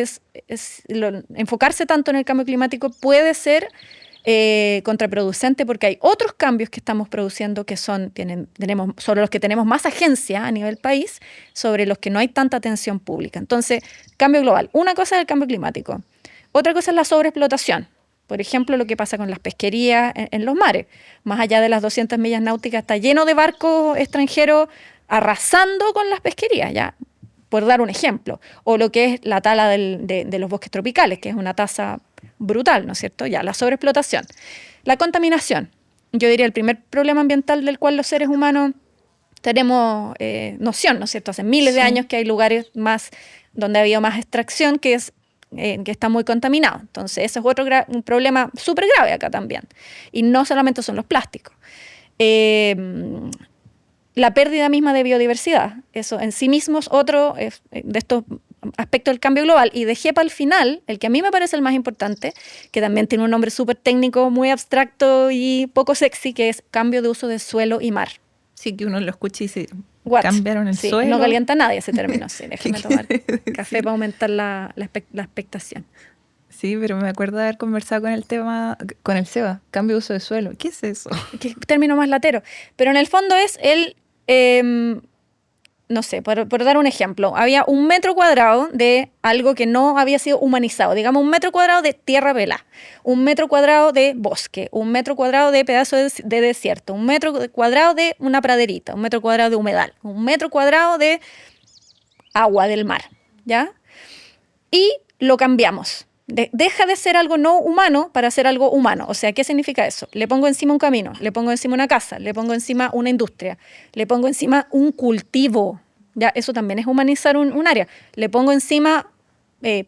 enfocarse tanto en el cambio climático puede ser contraproducente porque hay otros cambios que estamos produciendo que sobre los que tenemos más agencia a nivel país, sobre los que no hay tanta atención pública. Entonces, cambio global. Una cosa es el cambio climático. Otra cosa es la sobreexplotación. Por ejemplo, lo que pasa con las pesquerías en los mares. Más allá de las 200 millas náuticas, está lleno de barcos extranjeros arrasando con las pesquerías, ¿ya? Por dar un ejemplo. O lo que es la tala de los bosques tropicales, que es una tasa brutal, ¿no es cierto? Ya, la sobreexplotación. La contaminación. Yo diría el primer problema ambiental del cual los seres humanos tenemos noción, ¿no es cierto? Hace miles de años que hay lugares donde ha habido más extracción que está muy contaminado. Entonces, ese es un problema súper grave acá también. Y no solamente son los plásticos. La pérdida misma de biodiversidad. Eso en sí mismo es otro de estos aspectos del cambio global. Y dejé para el final, el que a mí me parece el más importante, que también tiene un nombre súper técnico, muy abstracto y poco sexy, que es cambio de uso de suelo y mar.
Sí, que uno lo escucha y dice,
What?
Cambiaron el suelo.
No calienta a nadie ese término. Sí, déjame tomar café para aumentar la expectación.
Sí, pero me acuerdo de haber conversado con el Seba, cambio de uso de suelo. ¿Qué es eso?
Qué término más latero. Pero en el fondo es no sé, por dar un ejemplo, había 1 metro cuadrado de algo que no había sido humanizado. Digamos, 1 metro cuadrado de tierra pelada, 1 metro cuadrado de bosque, 1 metro cuadrado de pedazo de desierto, 1 metro cuadrado de una praderita, 1 metro cuadrado de humedal, 1 metro cuadrado de agua del mar, ¿ya? Y lo cambiamos. Deja de ser algo no humano para ser algo humano. O sea, ¿qué significa eso? Le pongo encima un camino, le pongo encima una casa, le pongo encima una industria, le pongo encima un cultivo. Ya, eso también es humanizar un área. Le pongo encima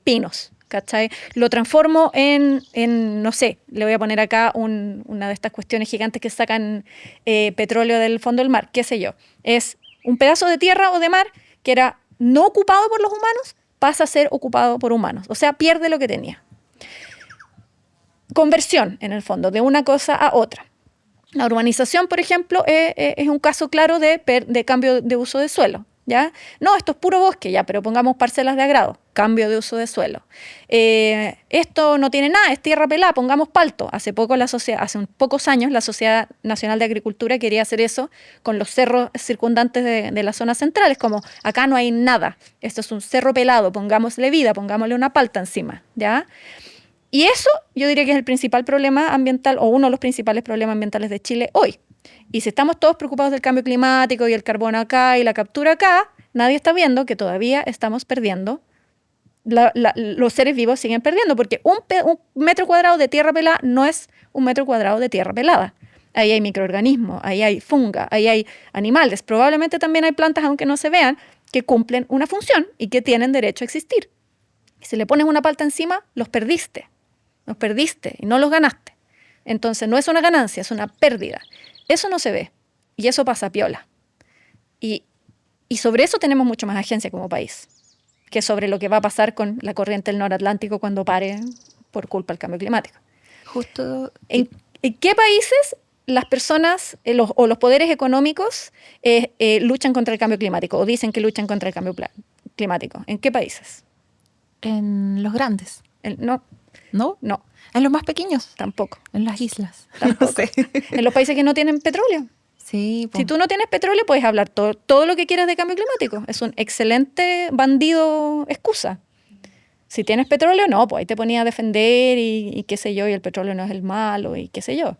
pinos, ¿cachai? Lo transformo en, no sé, le voy a poner acá una de estas cuestiones gigantes que sacan petróleo del fondo del mar, qué sé yo. Es un pedazo de tierra o de mar que era no ocupado por los humanos, pasa a ser ocupado por humanos. O sea, pierde lo que tenía. Conversión, en el fondo, de una cosa a otra. La urbanización, por ejemplo, es un caso claro de cambio de uso de suelo. ¿Ya? No, esto es puro bosque, ya, pero pongamos parcelas de agrado, cambio de uso de suelo. Esto no tiene nada, es tierra pelada, pongamos palto. Hace pocos años la Sociedad Nacional de Agricultura quería hacer eso con los cerros circundantes de las zonas centrales, como acá no hay nada, esto es un cerro pelado, pongámosle vida, pongámosle una palta encima, ¿ya? Y eso yo diría que es el principal problema ambiental, o uno de los principales problemas ambientales de Chile hoy. Y si estamos todos preocupados del cambio climático y el carbono acá y la captura acá, nadie está viendo que todavía estamos perdiendo, los seres vivos siguen perdiendo, porque un metro cuadrado de tierra pelada no es un metro cuadrado de tierra pelada. Ahí hay microorganismos, ahí hay funga, ahí hay animales, probablemente también hay plantas, aunque no se vean, que cumplen una función y que tienen derecho a existir. Y si le pones una palta encima, los perdiste y no los ganaste. Entonces no es una ganancia, es una pérdida. Eso no se ve y eso pasa piola. Y sobre eso tenemos mucho más agencia como país que sobre lo que va a pasar con la corriente del noratlántico cuando pare por culpa del cambio climático.
Justo.
¿En qué países las personas o los poderes económicos luchan contra el cambio climático o dicen que luchan contra el cambio climático? ¿En qué países?
En los grandes.
No.
¿No?
No.
En los más pequeños.
Tampoco.
En las islas.
Tampoco.
No sé.
En los países que no tienen petróleo.
Sí.
Si tú no tienes petróleo, puedes hablar todo lo que quieras de cambio climático. Es un excelente bandido excusa. Si tienes petróleo, no, pues ahí te ponía a defender y qué sé yo, y el petróleo no es el malo y qué sé yo.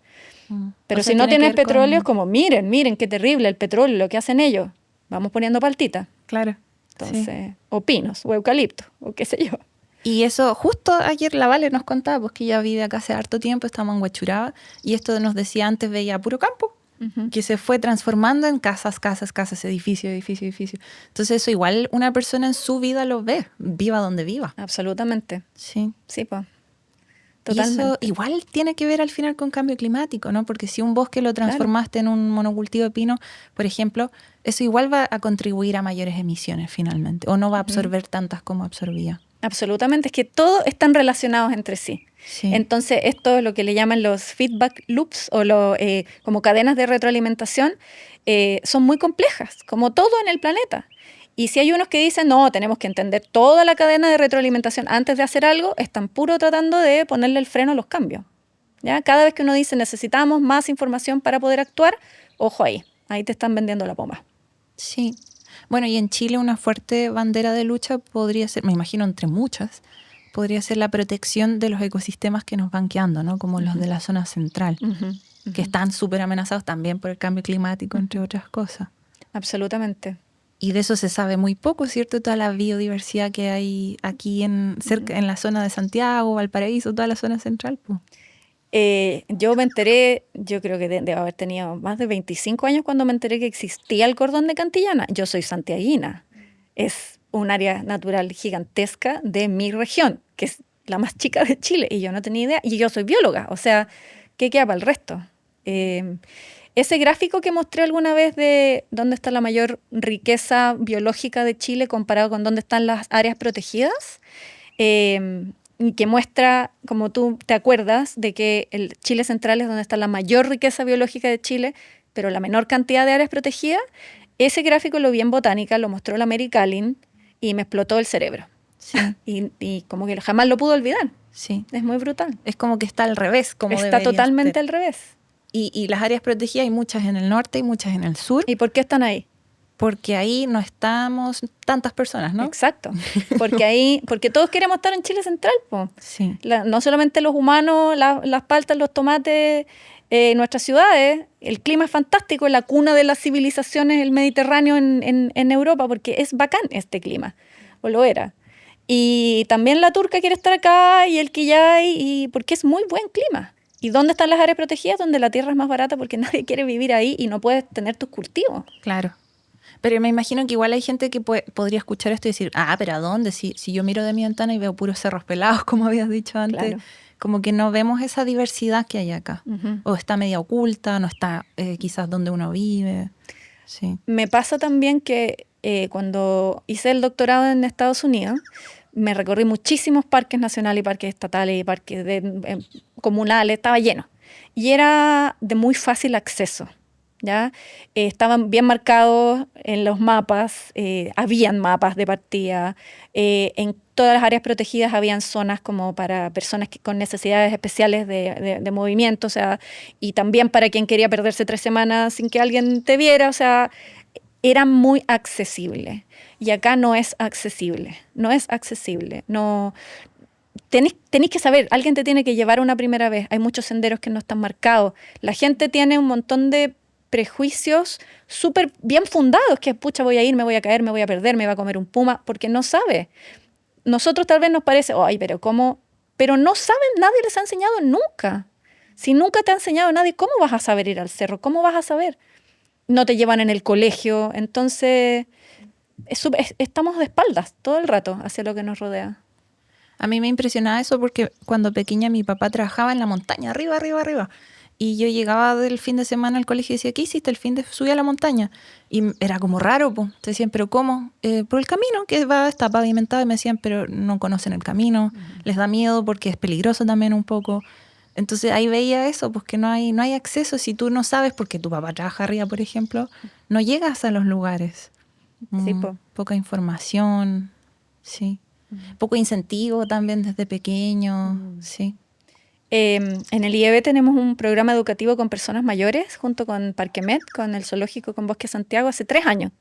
Pero si no tienes petróleo, es como, miren, qué terrible el petróleo, lo que hacen ellos. Vamos poniendo paltita.
Claro.
Entonces,
sí.
O pinos, o eucalipto, o qué sé yo.
Y eso, justo ayer la Vale nos contaba, pues que ella vive acá hace harto tiempo, estamos en Huachuraba, y esto nos decía antes, veía puro campo, que se fue transformando en casas, edificio. Entonces eso igual una persona en su vida lo ve, viva donde viva.
Absolutamente.
Sí.
Sí, pues.
Totalmente. Y eso igual tiene que ver al final con cambio climático, ¿no? Porque si un bosque lo transformaste en un monocultivo de pino, por ejemplo, eso igual va a contribuir a mayores emisiones finalmente, o no va a absorber tantas como absorbía.
Absolutamente, es que todos están relacionados entre sí. Sí. Entonces, esto es lo que le llaman los feedback loops o como cadenas de retroalimentación, son muy complejas, como todo en el planeta. Y si hay unos que dicen, no, tenemos que entender toda la cadena de retroalimentación antes de hacer algo, están puro tratando de ponerle el freno a los cambios. ¿Ya? Cada vez que uno dice, necesitamos más información para poder actuar, ojo ahí te están vendiendo la pomada.
Sí. Bueno, y en Chile una fuerte bandera de lucha podría ser, me imagino entre muchas, podría ser la protección de los ecosistemas que nos van quedando, ¿no? Como los de la zona central, que están súper amenazados también por el cambio climático, entre otras cosas.
Absolutamente.
Y de eso se sabe muy poco, ¿cierto? Toda la biodiversidad que hay aquí en la zona de Santiago, Valparaíso, toda la zona central, pues.
Yo me enteré, yo creo que debo haber tenido más de 25 años cuando me enteré que existía el cordón de Cantillana. Yo soy santiaguina. Es un área natural gigantesca de mi región, que es la más chica de Chile, y yo no tenía idea. Y yo soy bióloga, o sea, ¿qué queda para el resto? Ese gráfico que mostré alguna vez de dónde está la mayor riqueza biológica de Chile comparado con dónde están las áreas protegidas, que muestra, como tú te acuerdas, de que el Chile central es donde está la mayor riqueza biológica de Chile, pero la menor cantidad de áreas protegidas. Ese gráfico lo vi en botánica, lo mostró la Mary Callin y me explotó el cerebro.
Sí.
Y como que jamás lo pude olvidar.
Sí.
Es muy brutal.
Es como que está al revés. Como
está totalmente al revés.
Y las áreas protegidas hay muchas en el norte y muchas en el sur.
¿Y por qué están ahí?
Porque ahí no estamos tantas personas, ¿no?
Exacto. Porque todos queremos estar en Chile central, po.
Sí.
No solamente los humanos, las paltas, los tomates, nuestras ciudades. El clima es fantástico, es la cuna de las civilizaciones, el Mediterráneo en Europa, porque es bacán este clima, o lo era. Y también la turca quiere estar acá y el quillay, y porque es muy buen clima. ¿Y dónde están las áreas protegidas? Donde la tierra es más barata porque nadie quiere vivir ahí y no puedes tener tus cultivos.
Claro. Pero me imagino que igual hay gente que podría escuchar esto y decir, pero ¿a dónde? Si yo miro de mi ventana y veo puros cerros pelados, como habías dicho antes,
Claro.
como que no vemos esa diversidad que hay acá.
Ujú.
O está media oculta, no está quizás donde uno vive. Sí.
Me pasa también que cuando hice el doctorado en Estados Unidos, me recorrí muchísimos parques nacionales y parques estatales y parques comunales, estaba lleno. Y era de muy fácil acceso, ¿ya? Estaban bien marcados en los mapas, habían mapas de partida, en todas las áreas protegidas habían zonas como para personas con necesidades especiales de movimiento, o sea, y también para quien quería perderse 3 semanas sin que alguien te viera, o sea, era muy accesible. Y acá no es accesible, no es accesible, no... Tenéis que saber, alguien te tiene que llevar una primera vez. Hay muchos senderos que no están marcados. La gente tiene un montón de prejuicios súper bien fundados, que pucha, voy a ir, me voy a caer, me voy a perder, me va a comer un puma, porque no sabe. Nosotros tal vez nos parece, ay, pero ¿cómo? Pero no saben, nadie les ha enseñado nunca. Si nunca te ha enseñado nadie, ¿cómo vas a saber ir al cerro? ¿Cómo vas a saber? No te llevan en el colegio, entonces estamos de espaldas todo el rato hacia lo que nos rodea.
A mí me impresionaba eso porque cuando pequeña mi papá trabajaba en la montaña, arriba, arriba, arriba. Y yo llegaba del fin de semana al colegio y decía, ¿qué hiciste el fin de subí a la montaña? Y era como raro, pues. Te decían, ¿pero cómo? Por el camino que está pavimentado. Y me decían, pero no conocen el camino. Les da miedo porque es peligroso también un poco. Entonces ahí veía eso, pues que no hay acceso. Si tú no sabes, porque tu papá trabaja arriba, por ejemplo, no llegas a los lugares.
Sí, po.
Poca información, sí. Poco incentivo también desde pequeño, sí.
En el IEB tenemos un programa educativo con personas mayores, junto con Parquemet, con el Zoológico con Bosque Santiago, hace 3 años.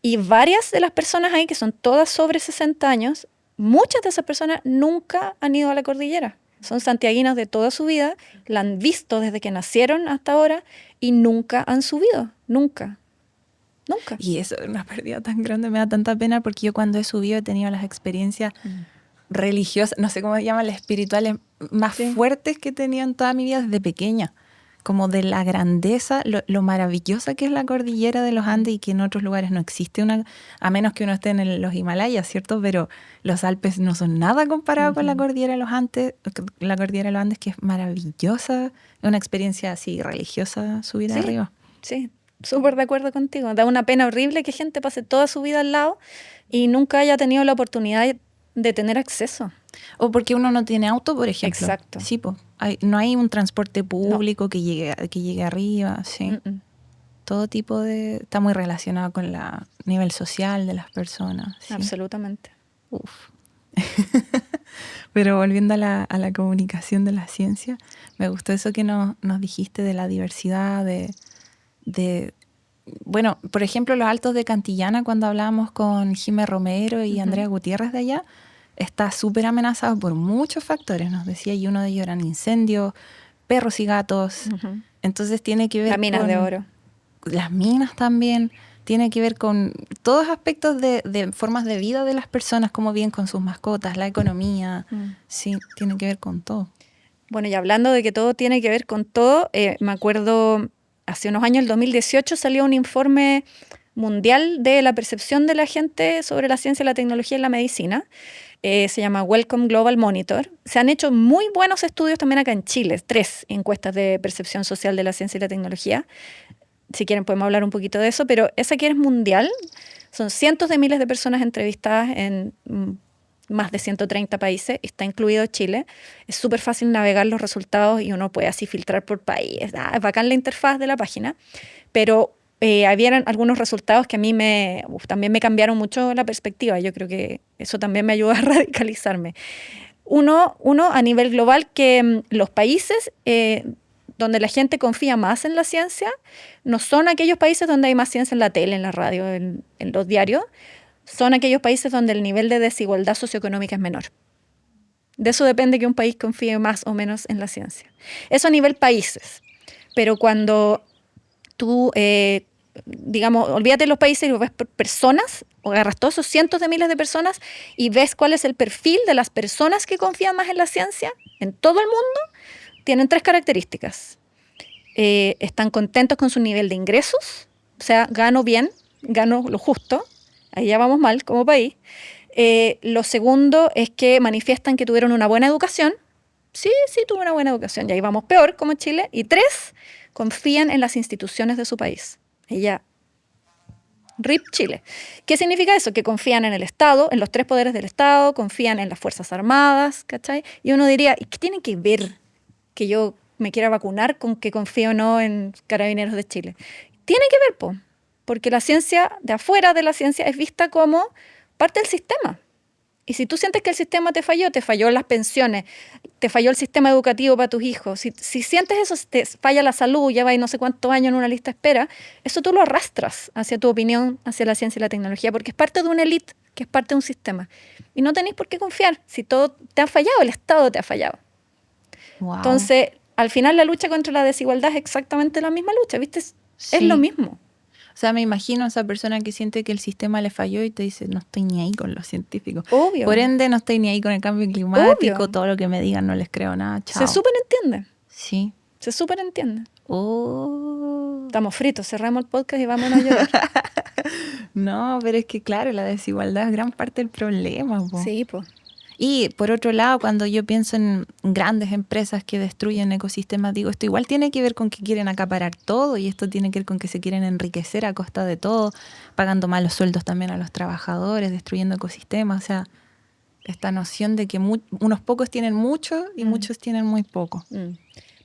Y varias de las personas ahí, que son todas sobre 60 años, muchas de esas personas nunca han ido a la cordillera. Son santiaguinas de toda su vida, la han visto desde que nacieron hasta ahora y nunca han subido, nunca. Nunca.
Y eso es una pérdida tan grande, me da tanta pena porque yo cuando he subido he tenido las experiencias religiosas, no sé cómo se llaman, las espirituales más fuertes que he tenido en toda mi vida desde pequeña. Como de la grandeza, lo maravillosa que es la cordillera de los Andes y que en otros lugares no existe a menos que uno esté en los Himalayas, ¿cierto? Pero los Alpes no son nada comparado con la cordillera de los Andes, que es maravillosa, es una experiencia así religiosa subir arriba.
Sí. Súper de acuerdo contigo. Da una pena horrible que gente pase toda su vida al lado y nunca haya tenido la oportunidad de tener acceso.
O porque uno no tiene auto, por ejemplo.
Exacto.
Sí, pues. No hay un transporte público que llegue arriba, sí. Todo tipo está muy relacionado con el nivel social de las personas. ¿Sí?
Absolutamente.
Uf. Pero volviendo a la comunicación de la ciencia, me gustó eso que nos dijiste de la diversidad, bueno, por ejemplo, los Altos de Cantillana, cuando hablábamos con Jimé Romero y Andrea Gutiérrez de allá, está súper amenazado por muchos factores, nos decía, y uno de ellos eran incendios, perros y gatos. Entonces tiene que ver
las minas de oro.
Las minas también. Tiene que ver con todos aspectos de formas de vida de las personas, cómo viven con sus mascotas, la economía. Sí, tiene que ver con todo.
Bueno, y hablando de que todo tiene que ver con todo, me acuerdo... Hace unos años, el 2018, salió un informe mundial de la percepción de la gente sobre la ciencia, la tecnología y la medicina. Se llama Wellcome Global Monitor. Se han hecho muy buenos estudios también acá en Chile, 3 encuestas de percepción social de la ciencia y la tecnología. Si quieren podemos hablar un poquito de eso, pero esa que es mundial, son cientos de miles de personas entrevistadas en más de 130 países, está incluido Chile. Es súper fácil navegar los resultados y uno puede así filtrar por país. Es bacán la interfaz de la página, pero habían algunos resultados que a mí también me cambiaron mucho la perspectiva. Yo creo que eso también me ayuda a radicalizarme. Uno a nivel global, que los países donde la gente confía más en la ciencia no son aquellos países donde hay más ciencia en la tele, en la radio, en los diarios. Son aquellos países donde el nivel de desigualdad socioeconómica es menor. De eso depende que un país confíe más o menos en la ciencia. Eso a nivel países. Pero cuando tú, digamos, olvídate de los países y ves personas, agarras todos esos cientos de miles de personas y ves cuál es el perfil de las personas que confían más en la ciencia en todo el mundo, tienen 3 características. Están contentos con su nivel de ingresos, o sea, gano bien, gano lo justo, ahí ya vamos mal como país. Lo segundo es que manifiestan que tuvieron una buena educación. Sí, tuve una buena educación, y ahí vamos peor como Chile. Y 3, confían en las instituciones de su país. Ella, RIP Chile. ¿Qué significa eso? Que confían en el Estado, en los 3 poderes del Estado, confían en las Fuerzas Armadas, ¿cachai? Y uno diría, ¿y qué tiene que ver que yo me quiera vacunar con que confío o no en Carabineros de Chile? Tiene que ver, porque la ciencia, de afuera de la ciencia, es vista como parte del sistema. Y si tú sientes que el sistema te falló las pensiones, te falló el sistema educativo para tus hijos, si sientes eso, te falla la salud, ya vais no sé cuántos años en una lista de espera, eso tú lo arrastras hacia tu opinión, hacia la ciencia y la tecnología, porque es parte de una élite, que es parte de un sistema. Y no tenéis por qué confiar. Si todo te ha fallado, el Estado te ha fallado.
Wow.
Entonces, al final la lucha contra la desigualdad es exactamente la misma lucha, ¿viste?
Sí.
Es lo mismo.
O sea, me imagino a esa persona que siente que el sistema le falló y te dice, no estoy ni ahí con los científicos.
Obvio.
Por ende, no estoy ni ahí con el cambio climático,
Obvio.
todo lo que me digan no les creo nada, chao.
Se súper entiende.
Sí.
Se súper entiende.
Oh.
Estamos fritos, cerramos el podcast y vámonos a llorar.
No, pero es que claro, la desigualdad es gran parte del problema, po.
Sí, pues.
Y por otro lado, cuando yo pienso en grandes empresas que destruyen ecosistemas, digo, esto igual tiene que ver con que quieren acaparar todo y esto tiene que ver con que se quieren enriquecer a costa de todo, pagando malos sueldos también a los trabajadores, destruyendo ecosistemas. O sea, esta noción de que unos pocos tienen mucho y muchos tienen muy poco.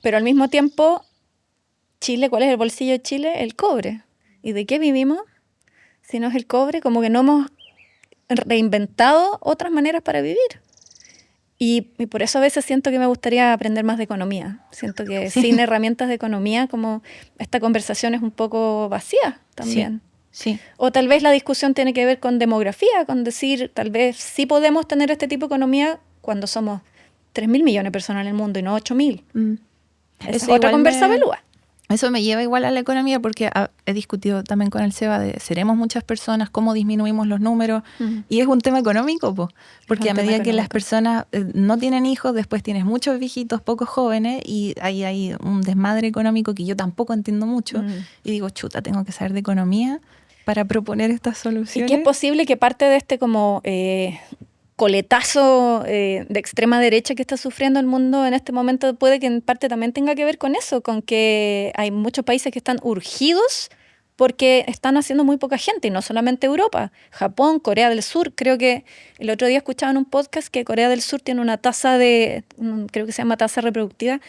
Pero al mismo tiempo, Chile, ¿cuál es el bolsillo de Chile? El cobre. ¿Y de qué vivimos? Si no es el cobre, como que no hemos reinventado otras maneras para vivir. Y por eso a veces siento que me gustaría aprender más de economía. Siento que sin herramientas de economía, como esta conversación es un poco vacía también.
Sí.
O tal vez la discusión tiene que ver con demografía, con decir, tal vez sí podemos tener este tipo de economía cuando somos 3.000 millones de personas en el mundo y no 8.000. Esa es otra conversa velúa.
Eso me lleva igual a la economía porque he discutido también con el Seba de seremos muchas personas, cómo disminuimos los números. Y es un tema económico, porque a medida que las personas no tienen hijos, después tienes muchos viejitos, pocos jóvenes y ahí hay un desmadre económico que yo tampoco entiendo mucho. Y digo, chuta, tengo que saber de economía para proponer estas soluciones.
Y que es posible que parte de este como coletazo de extrema derecha que está sufriendo el mundo en este momento puede que en parte también tenga que ver con eso, con que hay muchos países que están urgidos porque están haciendo muy poca gente, y no solamente Europa, Japón, Corea del Sur. Creo que el otro día escuchaba en un podcast que Corea del Sur tiene una tasa creo que se llama tasa reproductiva,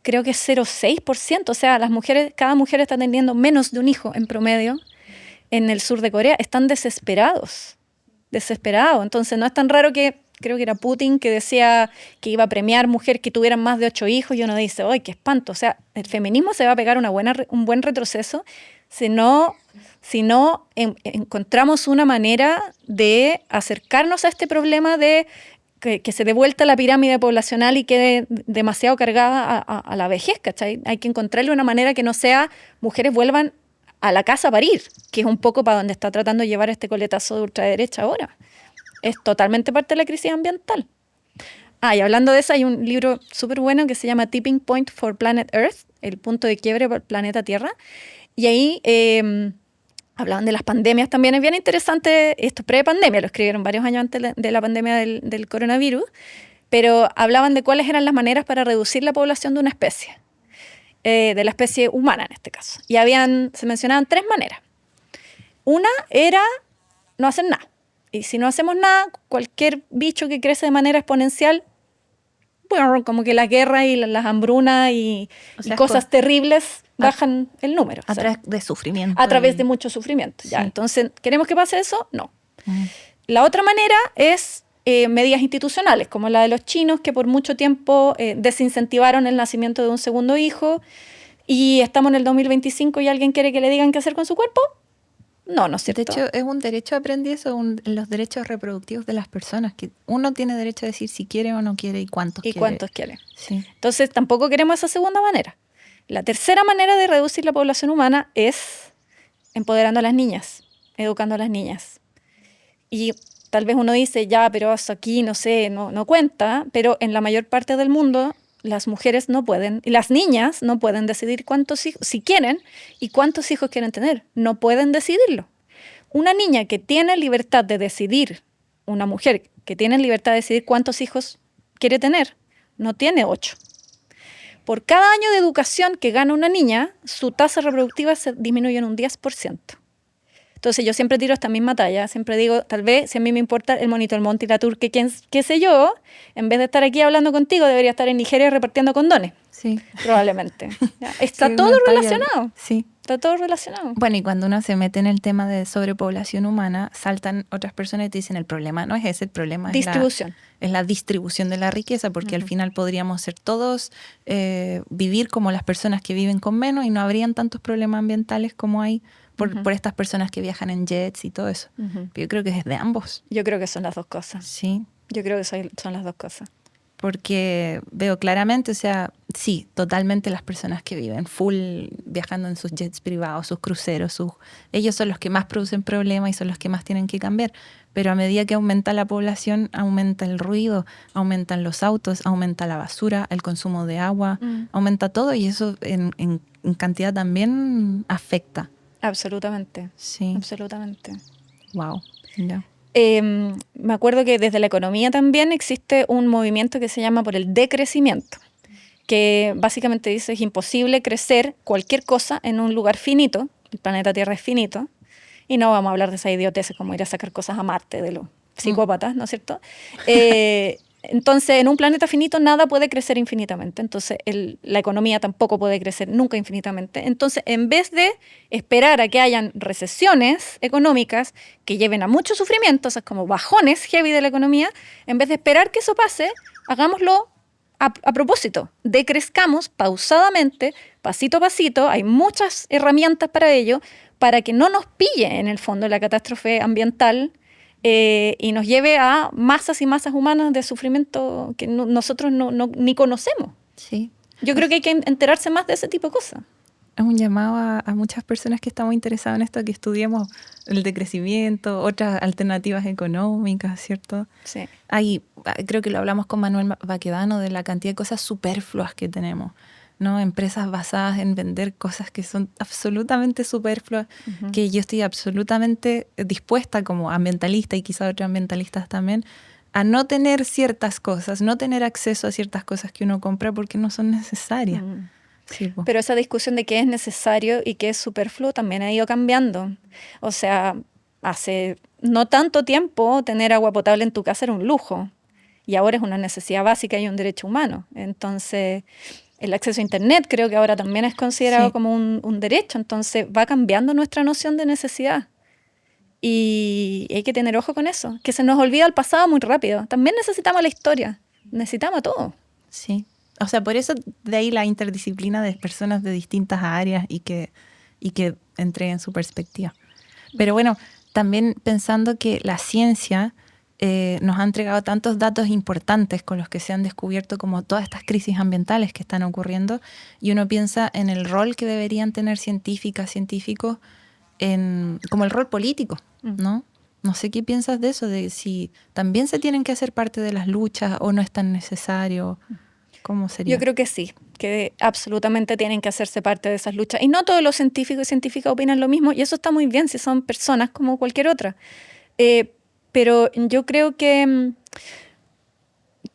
creo que es 0,6%, o sea, cada mujer está teniendo menos de un hijo en promedio en el sur de Corea. Están desesperados. Entonces no es tan raro que, creo que era Putin que decía que iba a premiar mujeres que tuvieran más de 8 hijos y uno dice, ¡ay, qué espanto! O sea, el feminismo se va a pegar un buen retroceso si no encontramos una manera de acercarnos a este problema de que se dé vuelta la pirámide poblacional y quede demasiado cargada a la vejez, ¿cachai? Hay que encontrarle una manera que no sea mujeres vuelvan a la casa a parir, que es un poco para donde está tratando de llevar este coletazo de ultraderecha ahora. Es totalmente parte de la crisis ambiental. Y hablando de eso, hay un libro súper bueno que se llama Tipping Point for Planet Earth, el punto de quiebre para el planeta Tierra, y ahí hablaban de las pandemias también. Es bien interesante, esto es pre-pandemia, lo escribieron varios años antes de la pandemia del coronavirus, pero hablaban de cuáles eran las maneras para reducir la población de una especie. De la especie humana en este caso. Y se mencionaban 3 maneras. Una era no hacer nada. Y si no hacemos nada, cualquier bicho que crece de manera exponencial, bueno, como que la guerra y las hambrunas y cosas terribles bajan el número.
A través de sufrimiento.
A través de mucho sufrimiento.
Sí.
Ya, entonces, ¿queremos que pase eso? No. La otra manera es medidas institucionales, como la de los chinos, que por mucho tiempo desincentivaron el nacimiento de un segundo hijo, y estamos en el 2025 y alguien quiere que le digan qué hacer con su cuerpo. No es cierto.
De hecho, es un derecho aprendido eso, los derechos reproductivos de las personas, que uno tiene derecho a decir si quiere o no quiere y cuántos quiere.
Sí. Entonces, tampoco queremos esa segunda manera. La tercera manera de reducir la población humana es empoderando a las niñas, educando a las niñas. Y tal vez uno dice, ya, pero hasta aquí, no sé, no cuenta, pero en la mayor parte del mundo las mujeres no pueden, y las niñas no pueden decidir cuántos hijos, si quieren, y cuántos hijos quieren tener. No pueden decidirlo. Una niña que tiene libertad de decidir, una mujer que tiene libertad de decidir cuántos hijos quiere tener, no tiene 8. Por cada año de educación que gana una niña, su tasa reproductiva se disminuye en un 10%. Entonces yo siempre tiro esta misma talla, siempre digo, tal vez si a mí me importa el monito, el monte y la turque, qué sé yo, en vez de estar aquí hablando contigo, debería estar en Nigeria repartiendo condones.
Sí.
Probablemente. Está
Sí,
todo
una talla.
relacionado.
Sí.
Está todo relacionado.
Bueno, y cuando uno se mete en el tema de sobrepoblación humana, saltan otras personas y te dicen, el problema no es ese, el problema
Distribución.
es la distribución de la riqueza, porque al final podríamos ser todos, vivir como las personas que viven con menos y no habrían tantos problemas ambientales como hay por estas personas que viajan en jets y todo eso. Pero yo creo que es de ambos.
Yo creo que son las dos cosas.
Sí.
Yo creo que son las dos cosas.
Porque veo claramente, o sea, sí, totalmente las personas que viven full viajando en sus jets privados, sus cruceros, ellos son los que más producen problemas y son los que más tienen que cambiar. Pero a medida que aumenta la población, aumenta el ruido, aumentan los autos, aumenta la basura, el consumo de agua, aumenta todo y eso en cantidad también afecta.
Absolutamente.
Sí.
Absolutamente.
Wow. Ya.
Me acuerdo que desde la economía también existe un movimiento que se llama por el decrecimiento, que básicamente dice es imposible crecer cualquier cosa en un lugar finito, el planeta Tierra es finito, y no vamos a hablar de esa idiotez como ir a sacar cosas a Marte de los psicópatas, ¿no es cierto? Entonces, en un planeta finito nada puede crecer infinitamente. Entonces, la economía tampoco puede crecer nunca infinitamente. Entonces, en vez de esperar a que hayan recesiones económicas que lleven a mucho sufrimiento, o sea, como bajones heavy de la economía, en vez de esperar que eso pase, hagámoslo a propósito. Decrezcamos pausadamente, pasito a pasito. Hay muchas herramientas para ello, para que no nos pille, en el fondo, la catástrofe ambiental y nos lleve a masas y masas humanas de sufrimiento que nosotros ni conocemos.
Sí.
Yo creo que hay que enterarse más de ese tipo de cosas.
Es un llamado a muchas personas que estamos interesadas en esto, que estudiemos el decrecimiento, otras alternativas económicas, ¿cierto?
Sí.
Creo que lo hablamos con Manuel Baquedano de la cantidad de cosas superfluas que tenemos, ¿no? Empresas basadas en vender cosas que son absolutamente superfluas, que yo estoy absolutamente dispuesta como ambientalista y quizá otros ambientalistas también, a no tener ciertas cosas, no tener acceso a ciertas cosas que uno compra porque no son necesarias. Sí,
pero esa discusión de qué es necesario y qué es superfluo también ha ido cambiando. O sea, hace no tanto tiempo tener agua potable en tu casa era un lujo y ahora es una necesidad básica y un derecho humano. Entonces, el acceso a Internet creo que ahora también es considerado como un derecho. Entonces, va cambiando nuestra noción de necesidad. Y hay que tener ojo con eso, que se nos olvida el pasado muy rápido. También necesitamos la historia, necesitamos todo.
Sí. O sea, por eso de ahí la interdisciplina de personas de distintas áreas y que entreguen su perspectiva. Pero bueno, también pensando que la ciencia nos ha entregado tantos datos importantes con los que se han descubierto como todas estas crisis ambientales que están ocurriendo, y uno piensa en el rol que deberían tener científicas, científicos, como el rol político, ¿no? No sé qué piensas de eso, de si también se tienen que hacer parte de las luchas o no es tan necesario. ¿Cómo sería?
Yo creo que sí, que absolutamente tienen que hacerse parte de esas luchas. Y no todos los científicos y científicas opinan lo mismo, y eso está muy bien si son personas como cualquier otra. Pero yo creo que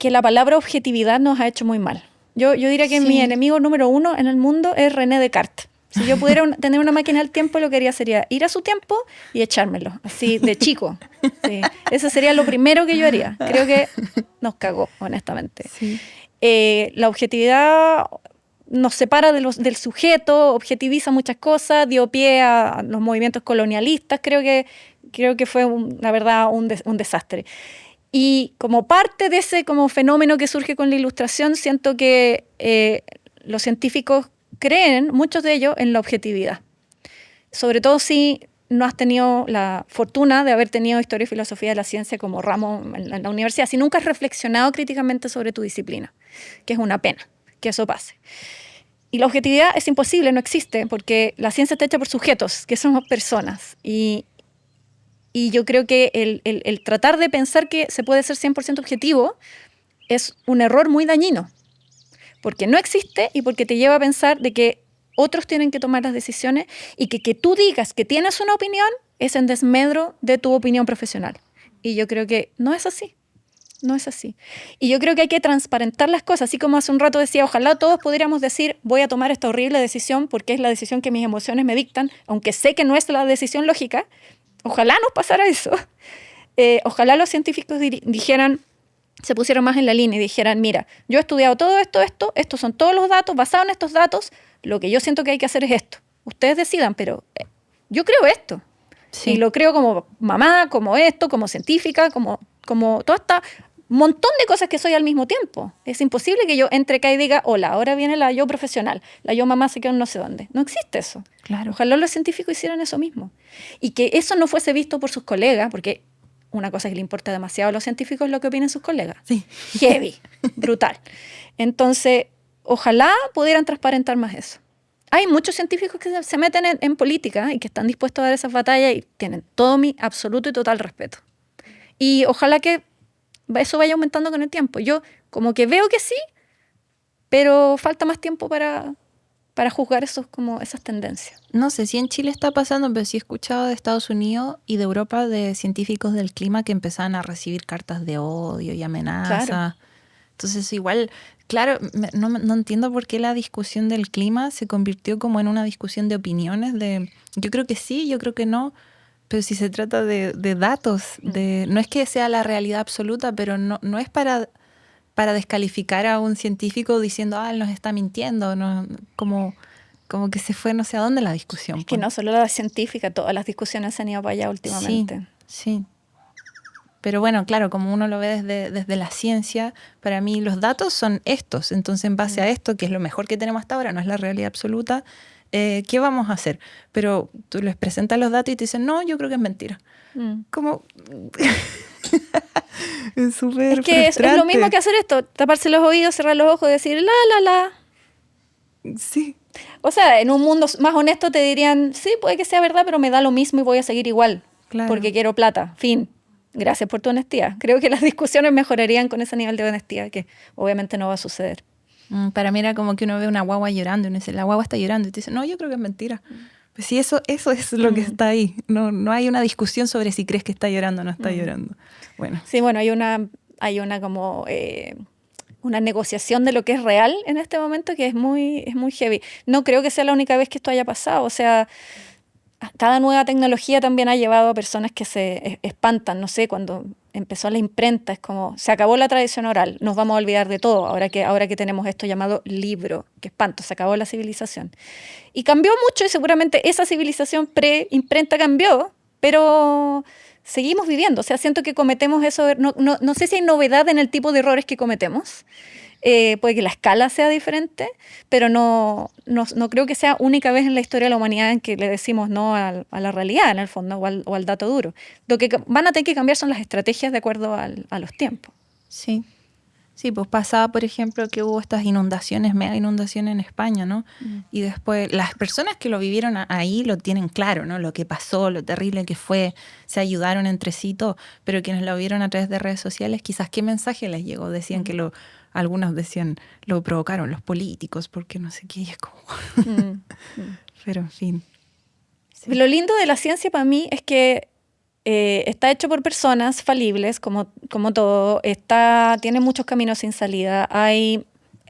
la palabra objetividad nos ha hecho muy mal. Yo diría que mi enemigo número 1 en el mundo es René Descartes. Si yo pudiera tener una máquina del tiempo, lo que haría sería ir a su tiempo y echármelo, así de chico. Sí. Eso sería lo primero que yo haría. Creo que nos cagó, honestamente.
Sí.
La objetividad nos separa del sujeto, objetiviza muchas cosas, dio pie a los movimientos colonialistas. Creo que fue, la verdad, un desastre. Y como parte de ese como fenómeno que surge con la Ilustración, siento que los científicos creen, muchos de ellos, en la objetividad. Sobre todo si no has tenido la fortuna de haber tenido historia y filosofía de la ciencia como ramo en la universidad, si nunca has reflexionado críticamente sobre tu disciplina, que es una pena que eso pase. Y la objetividad es imposible, no existe, porque la ciencia está hecha por sujetos, que somos personas. Y Y yo creo que el tratar de pensar que se puede ser 100% objetivo es un error muy dañino, porque no existe y porque te lleva a pensar de que otros tienen que tomar las decisiones y que tú digas que tienes una opinión es en desmedro de tu opinión profesional. Y yo creo que no es así. No es así. Y yo creo que hay que transparentar las cosas, así como hace un rato decía, ojalá todos pudiéramos decir, voy a tomar esta horrible decisión porque es la decisión que mis emociones me dictan, aunque sé que no es la decisión lógica. Ojalá nos pasara eso. Ojalá los científicos dijeran, se pusieran más en la línea y dijeran, mira, yo he estudiado todo esto, estos son todos los datos, basados en estos datos, lo que yo siento que hay que hacer es esto. Ustedes decidan, pero yo creo esto. Sí. Y lo creo como mamá, como esto, como científica, como toda esta montón de cosas que soy al mismo tiempo. Es imposible que yo entre acá y diga, hola, ahora viene la yo profesional, la yo mamá se quedó en no sé dónde. No existe eso.
Claro.
Ojalá los científicos hicieran eso mismo. Y que eso no fuese visto por sus colegas, porque una cosa que le importa demasiado a los científicos es lo que opinen sus colegas.
Sí.
Heavy, brutal. Entonces, ojalá pudieran transparentar más eso. Hay muchos científicos que se meten en política y que están dispuestos a dar esas batallas y tienen todo mi absoluto y total respeto. Y ojalá que eso vaya aumentando con el tiempo. Yo como que veo que sí, pero falta más tiempo para juzgar esas tendencias.
No sé si en Chile está pasando, pero sí he escuchado de Estados Unidos y de Europa de científicos del clima que empezaban a recibir cartas de odio y amenazas. Claro. Entonces igual, claro, no entiendo por qué la discusión del clima se convirtió como en una discusión de opiniones, yo creo que sí, yo creo que no. Pero si se trata de datos, no es que sea la realidad absoluta, pero no es para descalificar a un científico diciendo, él nos está mintiendo, no, como que se fue no sé a dónde la discusión.
Es que no solo la científica, todas las discusiones se han ido para allá últimamente.
Sí. Pero bueno, claro, como uno lo ve desde la ciencia, para mí los datos son estos. Entonces, en base a esto, que es lo mejor que tenemos hasta ahora, no es la realidad absoluta, ¿qué vamos a hacer? Pero tú les presentas los datos y te dicen, no, yo creo que es mentira. Como... es súper
frustrante. Es lo mismo que hacer esto, taparse los oídos, cerrar los ojos y decir, la.
Sí.
O sea, en un mundo más honesto te dirían, sí, puede que sea verdad, pero me da lo mismo y voy a seguir igual. Claro. Porque quiero plata. Fin. Gracias por tu honestidad. Creo que las discusiones mejorarían con ese nivel de honestidad, que obviamente no va a suceder.
Para mí era como que uno ve una guagua llorando y uno dice, la guagua está llorando. Y te dice, no, yo creo que es mentira. Pues sí, eso es lo que está ahí. No hay una discusión sobre si crees que está llorando o no está llorando. Bueno.
Sí, bueno, hay una como una negociación de lo que es real en este momento que es muy heavy. No creo que sea la única vez que esto haya pasado. O sea, cada nueva tecnología también ha llevado a personas que se espantan. No sé, cuando empezó la imprenta, es como, se acabó la tradición oral, nos vamos a olvidar de todo, ahora que tenemos esto llamado libro, qué espanto, se acabó la civilización. Y cambió mucho y seguramente esa civilización pre-imprenta cambió, pero seguimos viviendo. O sea, siento que cometemos eso, no sé si hay novedad en el tipo de errores que cometemos. Puede que la escala sea diferente, pero no creo que sea única vez en la historia de la humanidad en que le decimos no a la realidad, en el fondo, o al dato duro. Lo que van a tener que cambiar son las estrategias de acuerdo a los tiempos.
Sí. Sí, pues pasaba, por ejemplo, que hubo estas inundaciones, mega inundaciones en España, ¿no? Y después las personas que lo vivieron ahí lo tienen claro, ¿no? Lo que pasó, lo terrible que fue, se ayudaron entre sí, todo. Pero quienes lo vieron a través de redes sociales, quizás qué mensaje les llegó. Decían que algunos decían, lo provocaron los políticos, porque no sé qué, y es como... Pero, en fin.
Sí. Lo lindo de la ciencia para mí es que está hecho por personas falibles, como todo, tiene muchos caminos sin salida, hay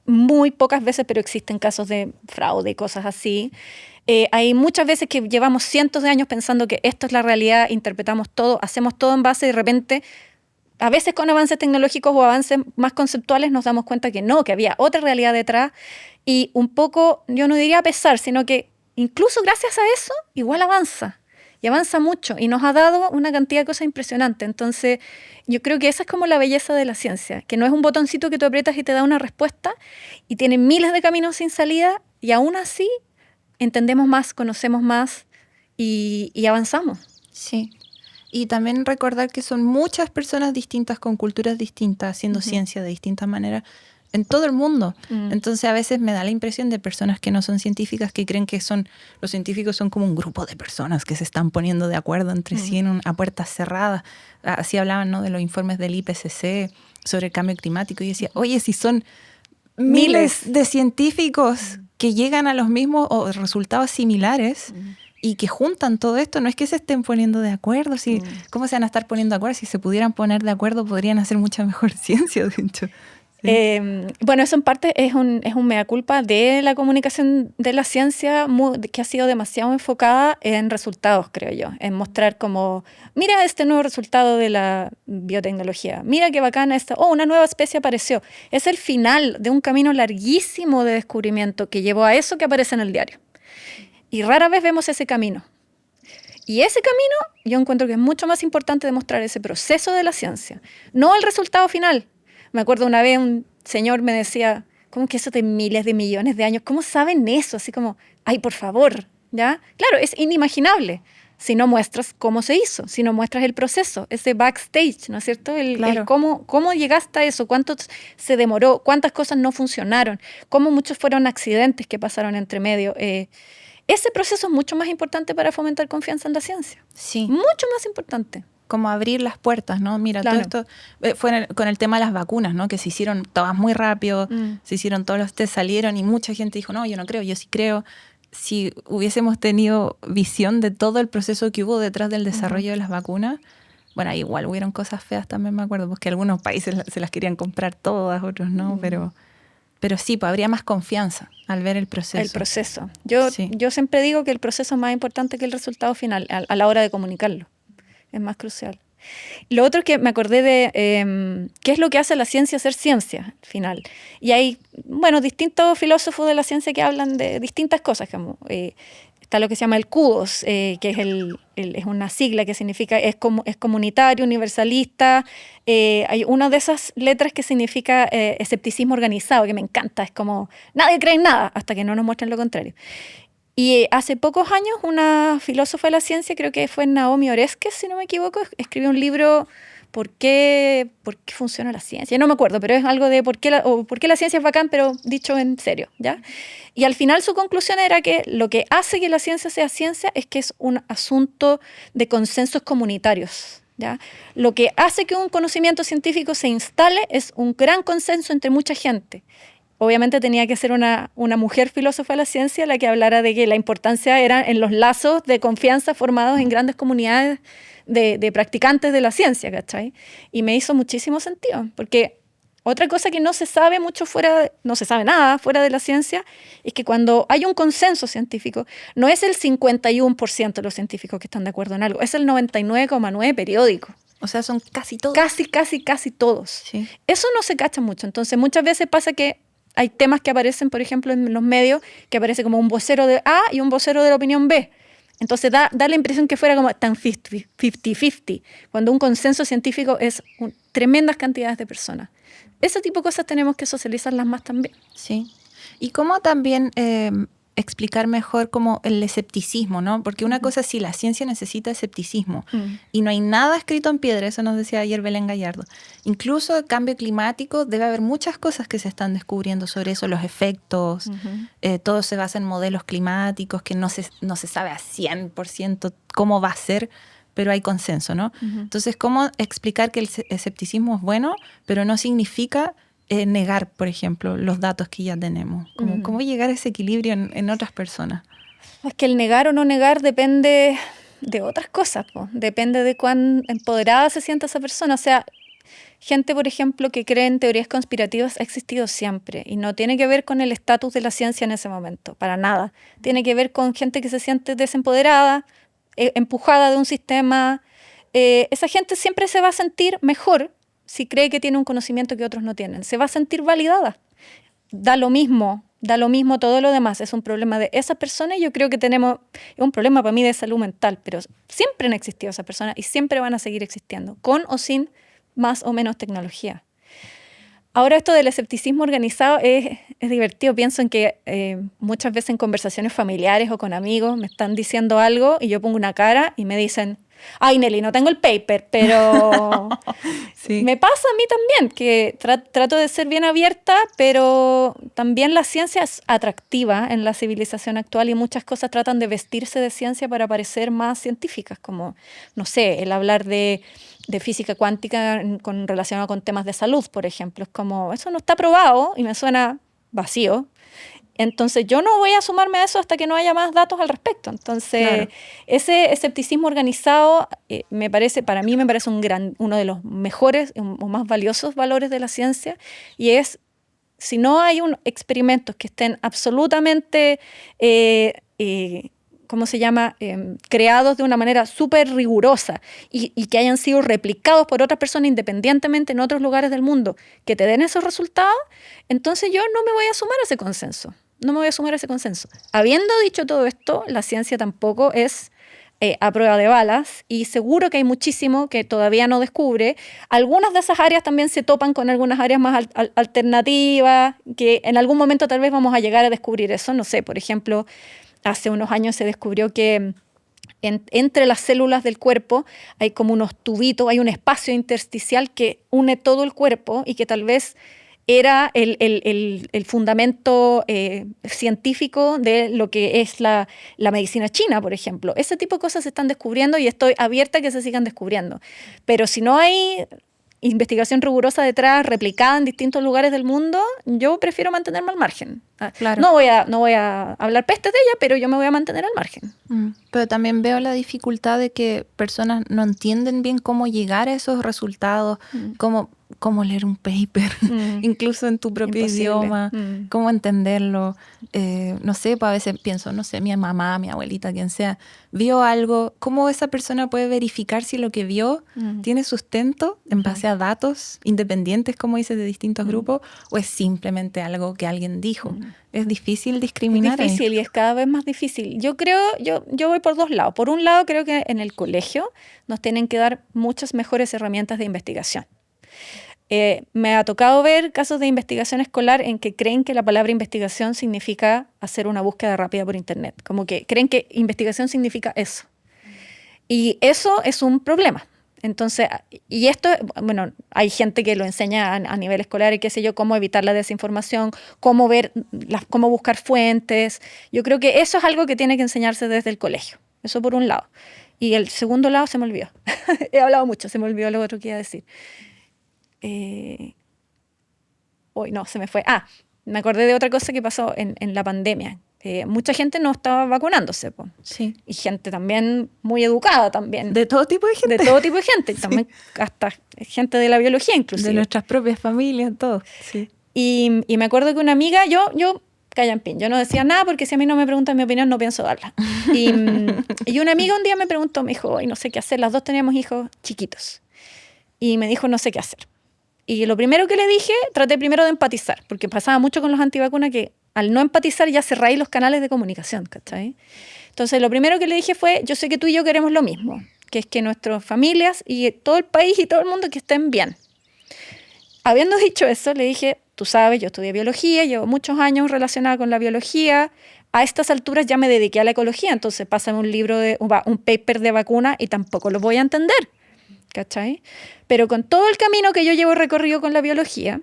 muy pocas veces, pero existen casos de fraude y cosas así. Hay muchas veces que llevamos cientos de años pensando que esto es la realidad, interpretamos todo, hacemos todo en base y de repente, a veces con avances tecnológicos o avances más conceptuales nos damos cuenta que no, que había otra realidad detrás y un poco, yo no diría a pesar, sino que incluso gracias a eso, igual avanza. Y avanza mucho y nos ha dado una cantidad de cosas impresionantes. Entonces, yo creo que esa es como la belleza de la ciencia, que no es un botoncito que tú aprietas y te da una respuesta y tiene miles de caminos sin salida y aún así entendemos más, conocemos más y avanzamos.
Sí. Y también recordar que son muchas personas distintas con culturas distintas haciendo ciencia de distintas maneras. en todo el mundo. Entonces a veces me da la impresión de personas que no son científicas que creen que los científicos son como un grupo de personas que se están poniendo de acuerdo entre sí a puertas cerradas. Así hablaban, ¿no?, de los informes del IPCC sobre el cambio climático y decía, oye, si son miles de científicos que llegan a los mismos o resultados similares y que juntan todo esto, no es que se estén poniendo de acuerdo. ¿Cómo se van a estar poniendo de acuerdo? Si se pudieran poner de acuerdo, podrían hacer mucha mejor ciencia, de hecho. Sí.
Bueno, eso en parte es un mea culpa de la comunicación de la ciencia que ha sido demasiado enfocada en resultados, creo yo, en mostrar como, mira este nuevo resultado de la biotecnología, mira qué bacana una nueva especie apareció. Es el final de un camino larguísimo de descubrimiento que llevó a eso que aparece en el diario. Y rara vez vemos ese camino. Y ese camino yo encuentro que es mucho más importante demostrar ese proceso de la ciencia, no el resultado final. Me acuerdo una vez un señor me decía, ¿cómo que eso de miles de millones de años? ¿Cómo saben eso? Así como, ay, por favor, ¿ya? Claro, es inimaginable si no muestras cómo se hizo, si no muestras el proceso, ese backstage, ¿no es cierto?
Claro.
Cómo llegaste a eso, cuánto se demoró, cuántas cosas no funcionaron, cómo muchos fueron accidentes que pasaron entre medio. Ese proceso es mucho más importante para fomentar confianza en la ciencia.
Sí.
Mucho más importante.
Como abrir las puertas, ¿no? Mira,
claro.
Todo esto fue con el tema de las vacunas, ¿no? Que se hicieron todas muy rápido, se hicieron todos los test, salieron y mucha gente dijo, no, yo no creo, yo sí creo. Si hubiésemos tenido visión de todo el proceso que hubo detrás del desarrollo de las vacunas, bueno, igual hubieron cosas feas también, me acuerdo, porque algunos países se las querían comprar todas, otros no, pero sí, pues habría más confianza al ver el proceso.
El proceso. Yo siempre digo que el proceso es más importante que el resultado final a la hora de comunicarlo. Es más crucial. Lo otro es que me acordé de qué es lo que hace la ciencia ser ciencia, al final. Y hay, bueno, distintos filósofos de la ciencia que hablan de distintas cosas. Como, está lo que se llama el QOS, que es una sigla que significa, es comunitario, universalista. Hay una de esas letras que significa escepticismo organizado, que me encanta. Es como, nadie cree en nada hasta que no nos muestren lo contrario. Y hace pocos años una filósofa de la ciencia, creo que fue Naomi Oreskes, si no me equivoco, escribió un libro ¿Por qué funciona la ciencia? No me acuerdo, pero es algo de por qué la ciencia es bacán, pero dicho en serio, ¿ya? Y al final su conclusión era que lo que hace que la ciencia sea ciencia es que es un asunto de consensos comunitarios, ¿ya? Lo que hace que un conocimiento científico se instale es un gran consenso entre mucha gente. Obviamente tenía que ser una mujer filósofa de la ciencia la que hablara de que la importancia era en los lazos de confianza formados en grandes comunidades de practicantes de la ciencia, ¿cachai? Y me hizo muchísimo sentido, porque otra cosa que no se sabe mucho no se sabe nada fuera de la ciencia, es que cuando hay un consenso científico, no es el 51% de los científicos que están de acuerdo en algo, es el 99,9% periódico.
O sea, son casi todos.
Casi todos.
Sí.
Eso no se cacha mucho. Entonces, muchas veces pasa que hay temas que aparecen, por ejemplo, en los medios, que aparece como un vocero de A y un vocero de la opinión B. Entonces da la impresión que fuera como tan 50-50, cuando un consenso científico es tremendas cantidades de personas. Ese tipo de cosas tenemos que socializarlas más también.
Sí. Y cómo también explicar mejor como el escepticismo, ¿no? Porque una cosa es si la ciencia necesita escepticismo y no hay nada escrito en piedra, eso nos decía ayer Belén Gallardo. Incluso el cambio climático, debe haber muchas cosas que se están descubriendo sobre eso, los efectos, todo se basa en modelos climáticos que no se sabe a 100% cómo va a ser, pero hay consenso, ¿no? Entonces, ¿cómo explicar que el escepticismo es bueno, pero no significa negar, por ejemplo, los datos que ya tenemos? ¿Cómo llegar a ese equilibrio en otras personas?
Es que el negar o no negar depende de otras cosas, po. Depende de cuán empoderada se sienta esa persona. O sea, gente, por ejemplo, que cree en teorías conspirativas ha existido siempre y no tiene que ver con el estatus de la ciencia en ese momento, para nada. Tiene que ver con gente que se siente desempoderada, empujada de un sistema. Esa gente siempre se va a sentir mejor si cree que tiene un conocimiento que otros no tienen. Se va a sentir validada. Da lo mismo todo lo demás. Es un problema de esa persona y yo creo que es un problema para mí de salud mental, pero siempre han existido esas personas y siempre van a seguir existiendo, con o sin más o menos tecnología. Ahora esto del escepticismo organizado es divertido. Pienso en que muchas veces en conversaciones familiares o con amigos me están diciendo algo y yo pongo una cara y me dicen, ay Nelly, no tengo el paper, pero
Sí.
me pasa a mí también, que trato de ser bien abierta, pero también la ciencia es atractiva en la civilización actual y muchas cosas tratan de vestirse de ciencia para parecer más científicas, como, no sé, el hablar de física cuántica relacionado con temas de salud, por ejemplo. Es como, eso no está probado y me suena vacío. Entonces yo no voy a sumarme a eso hasta que no haya más datos al respecto. Entonces,
Claro.
ese escepticismo organizado para mí me parece uno de los mejores o más valiosos valores de la ciencia, y es, si no hay experimentos que estén absolutamente ¿cómo se llama? Creados de una manera súper rigurosa y que hayan sido replicados por otras personas independientemente en otros lugares del mundo, que te den esos resultados, entonces yo no me voy a sumar a ese consenso. No me voy a sumar a ese consenso. Habiendo dicho todo esto, la ciencia tampoco es a prueba de balas, y seguro que hay muchísimo que todavía no descubre. Algunas de esas áreas también se topan con algunas áreas más alternativas, que en algún momento tal vez vamos a llegar a descubrir eso. No sé, por ejemplo, hace unos años se descubrió que entre las células del cuerpo hay como unos tubitos, hay un espacio intersticial que une todo el cuerpo y que tal vez era el fundamento científico de lo que es la medicina china, por ejemplo. Ese tipo de cosas se están descubriendo y estoy abierta a que se sigan descubriendo. Pero si no hay investigación rigurosa detrás, replicada en distintos lugares del mundo, yo prefiero mantenerme al margen.
Claro.
No voy a hablar pestes de ella, pero yo me voy a mantener al margen.
Pero también veo la dificultad de que personas no entienden bien cómo llegar a esos resultados, cómo leer un paper, incluso en tu propio idioma, cómo entenderlo. No sé, pues a veces pienso, no sé, mi mamá, mi abuelita, quien sea, vio algo, ¿cómo esa persona puede verificar si lo que vio tiene sustento en base a datos independientes, como dices, de distintos grupos, o es simplemente algo que alguien dijo? Es difícil discriminar.
Es difícil y es cada vez más difícil. Yo voy por dos lados. Por un lado, creo que en el colegio nos tienen que dar muchas mejores herramientas de investigación. Me ha tocado ver casos de investigación escolar en que creen que la palabra investigación significa hacer una búsqueda rápida por internet. Como que creen que investigación significa eso. Y eso es un problema. Entonces, y esto, bueno, hay gente que lo enseña a nivel escolar y qué sé yo, cómo evitar la desinformación, cómo buscar fuentes. Yo creo que eso es algo que tiene que enseñarse desde el colegio. Eso por un lado. Y el segundo lado se me olvidó. He hablado mucho, se me olvidó lo otro que iba a decir. No, se me fue. Me acordé de otra cosa que pasó en la pandemia. Mucha gente no estaba vacunándose.
Sí.
Y gente también muy educada también.
De todo tipo de gente.
De todo tipo de gente.
Sí.
También hasta gente de la biología inclusive.
De nuestras propias familias, todo. Sí.
Y me acuerdo que una amiga, yo callan-pin, yo no decía nada porque si a mí no me preguntan mi opinión no pienso darla. Y una amiga un día me preguntó, me dijo, no sé qué hacer, las dos teníamos hijos chiquitos. Y me dijo, no sé qué hacer. Y lo primero que le dije, traté primero de empatizar, porque pasaba mucho con los antivacunas que al no empatizar ya cerráis los canales de comunicación, ¿cachai? Entonces lo primero que le dije fue, yo sé que tú y yo queremos lo mismo, que es que nuestras familias y todo el país y todo el mundo que estén bien. Habiendo dicho eso, le dije, tú sabes, yo estudié biología, llevo muchos años relacionada con la biología, a estas alturas ya me dediqué a la ecología, entonces pásame un paper de vacuna y tampoco lo voy a entender, ¿cachai? Pero con todo el camino que yo llevo recorrido con la biología,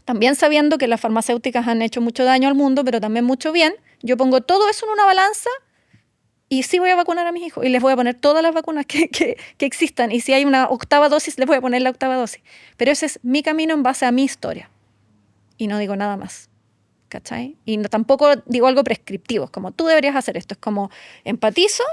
también sabiendo que las farmacéuticas han hecho mucho daño al mundo, pero también mucho bien, yo pongo todo eso en una balanza y sí voy a vacunar a mis hijos y les voy a poner todas las vacunas que existan. Y si hay una octava dosis, les voy a poner la octava dosis. Pero ese es mi camino en base a mi historia. Y no digo nada más, ¿cachai? Y tampoco digo algo prescriptivo. Es como, tú deberías hacer esto. Es como, empatizo,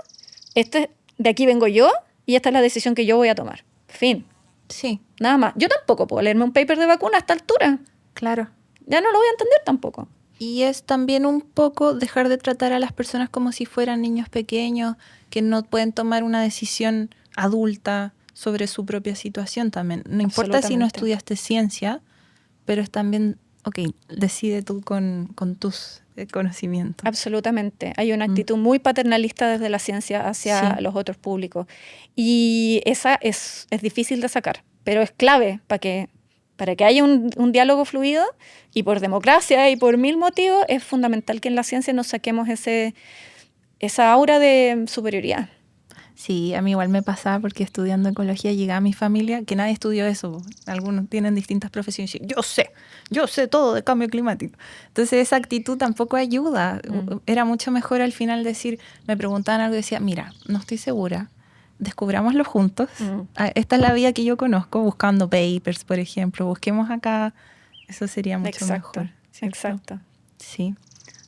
de aquí vengo yo y esta es la decisión que yo voy a tomar. Fin.
Sí.
Nada más. Yo tampoco puedo leerme un paper de vacuna a esta altura.
Claro.
Ya no lo voy a entender tampoco.
Y es también un poco dejar de tratar a las personas como si fueran niños pequeños, que no pueden tomar una decisión adulta sobre su propia situación también. No importa si no estudiaste ciencia, pero es también, decide tú con tus conocimientos.
Absolutamente. Hay una actitud muy paternalista desde la ciencia hacia los otros públicos. Y esa es difícil de sacar, pero es clave para que haya un diálogo fluido, y por democracia y por mil motivos, es fundamental que en la ciencia nos saquemos esa aura de superioridad.
Sí, a mí igual me pasaba porque estudiando ecología llegaba a mi familia, que nadie estudió eso. Algunos tienen distintas profesiones y dicen, yo sé todo de cambio climático. Entonces esa actitud tampoco ayuda. Era mucho mejor al final decir, me preguntaban algo y decía, mira, no estoy segura, descubrámoslo juntos. Esta es la vía que yo conozco, buscando papers, por ejemplo. Busquemos acá, eso sería mucho mejor. ¿Cierto?
Exacto.
Sí.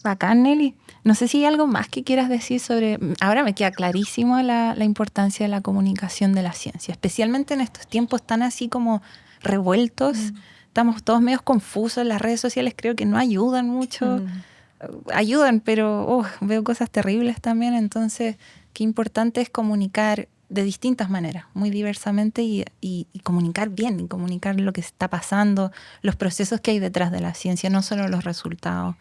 Bacán, Nelly. No sé si hay algo más que quieras decir sobre... Ahora me queda clarísimo la importancia de la comunicación de la ciencia, especialmente en estos tiempos tan así como revueltos. Estamos todos medios confusos. Las redes sociales creo que no ayudan mucho. Ayudan, pero veo cosas terribles también. Entonces, qué importante es comunicar de distintas maneras, muy diversamente y comunicar bien, y comunicar lo que está pasando, los procesos que hay detrás de la ciencia, no solo los resultados.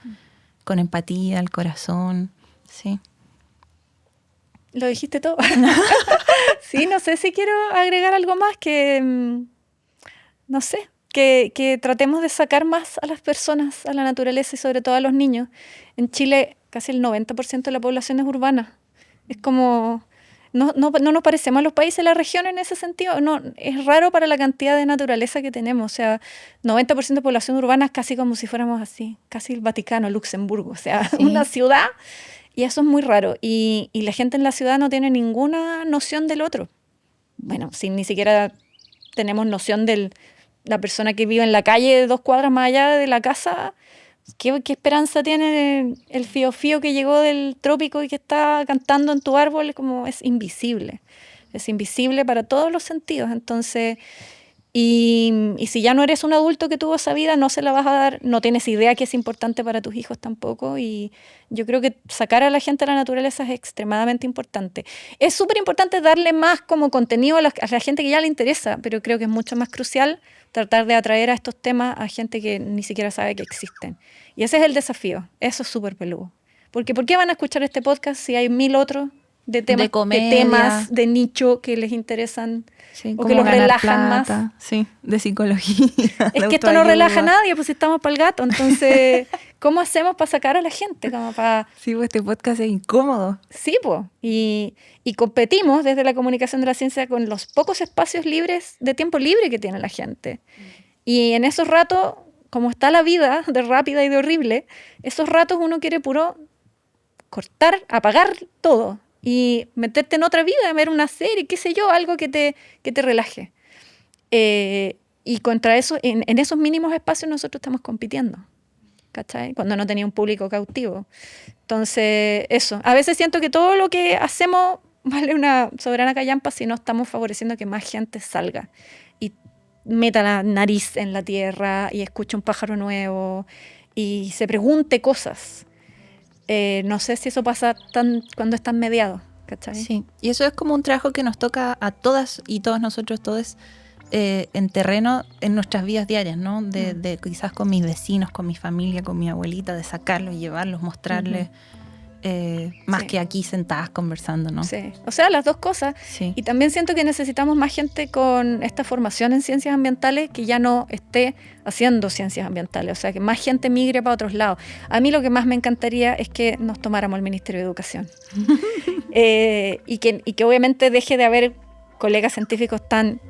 Con empatía, el corazón, sí.
Lo dijiste todo. Sí, no sé si quiero agregar algo más que, no sé, que tratemos de sacar más a las personas, a la naturaleza y sobre todo a los niños. En Chile casi el 90% de la población es urbana. Es como... No nos parecemos a los países de la región en ese sentido. No, es raro para la cantidad de naturaleza que tenemos. O sea, 90% de población urbana es casi como si fuéramos así, casi el Vaticano, Luxemburgo. O sea, una ciudad, y eso es muy raro. Y la gente en la ciudad no tiene ninguna noción del otro. Bueno, si ni siquiera tenemos noción de la persona que vive en la calle 2 cuadras más allá de la casa. ¿Qué esperanza tiene el fío que llegó del trópico y que está cantando en tu árbol? Como es invisible para todos los sentidos. Entonces, y si ya no eres un adulto que tuvo esa vida, no se la vas a dar, no tienes idea que es importante para tus hijos tampoco. Y yo creo que sacar a la gente a la naturaleza es extremadamente importante. Es súper importante darle más como contenido a la gente que ya le interesa, pero creo que es mucho más crucial tratar de atraer a estos temas a gente que ni siquiera sabe que existen. Y ese es el desafío. Eso es súper peludo. Porque ¿por qué van a escuchar este podcast si hay 1000 otros de temas,
de comedia,
de temas de nicho que les interesan,
sí,
o que los relajan
plata,
más?
Sí, de psicología.
Es que esto no relaja a nadie, pues estamos para el gato. Entonces, ¿cómo hacemos para sacar a la gente? Como para...
Sí, pues este podcast es incómodo.
Sí, pues. Y competimos desde la comunicación de la ciencia con los pocos espacios libres, de tiempo libre que tiene la gente. Y en esos ratos, como está la vida de rápida y de horrible, esos ratos uno quiere puro cortar, apagar todo y meterte en otra vida, ver una serie, qué sé yo, algo que te relaje. Y contra eso, en esos mínimos espacios nosotros estamos compitiendo, ¿cachai? Cuando no tenía un público cautivo. Entonces, eso. A veces siento que todo lo que hacemos vale una soberana callampa si no estamos favoreciendo que más gente salga y meta la nariz en la tierra y escuche un pájaro nuevo y se pregunte cosas. No sé si eso pasa cuando están mediados, ¿cachai?
Sí, y eso es como un trabajo que nos toca a todas y todos nosotros, todos en terreno, en nuestras vidas diarias, ¿no? De quizás con mis vecinos, con mi familia, con mi abuelita, de sacarlos, llevarlos, mostrarles, más que aquí sentadas conversando, ¿no?
Sí, o sea, las dos cosas.
Sí.
Y también siento que necesitamos más gente con esta formación en ciencias ambientales que ya no esté haciendo ciencias ambientales, o sea, que más gente migre para otros lados. A mí lo que más me encantaría es que nos tomáramos el Ministerio de Educación. Y que obviamente deje de haber colegas científicos tan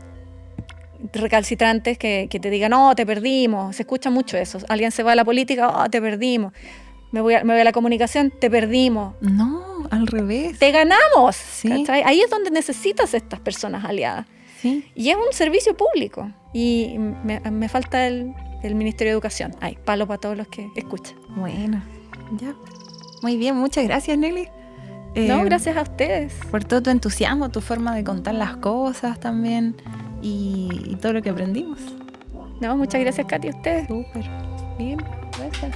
recalcitrantes que te digan, no, te perdimos. Se escucha mucho eso. Alguien se va a la política, oh, te perdimos. Me voy a la comunicación, te perdimos.
No, al revés.
Te ganamos.
Sí.
¿Cachai? Ahí es donde necesitas estas personas aliadas.
Sí.
Y es un servicio público. Y me falta el Ministerio de Educación. Ay, palo para todos los que escuchan.
Bueno, ya. Muy bien, muchas gracias, Nelly.
No, gracias a ustedes.
Por todo tu entusiasmo, tu forma de contar las cosas también y todo lo que aprendimos.
No, muchas gracias, Katy, a ustedes.
Súper. Bien, gracias.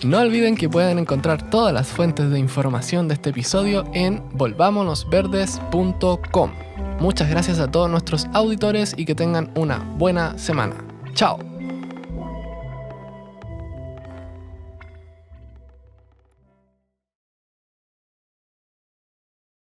No olviden que pueden encontrar todas las fuentes de información de este episodio en volvámonosverdes.com. Muchas gracias a todos nuestros auditores y que tengan una buena semana. ¡Chao!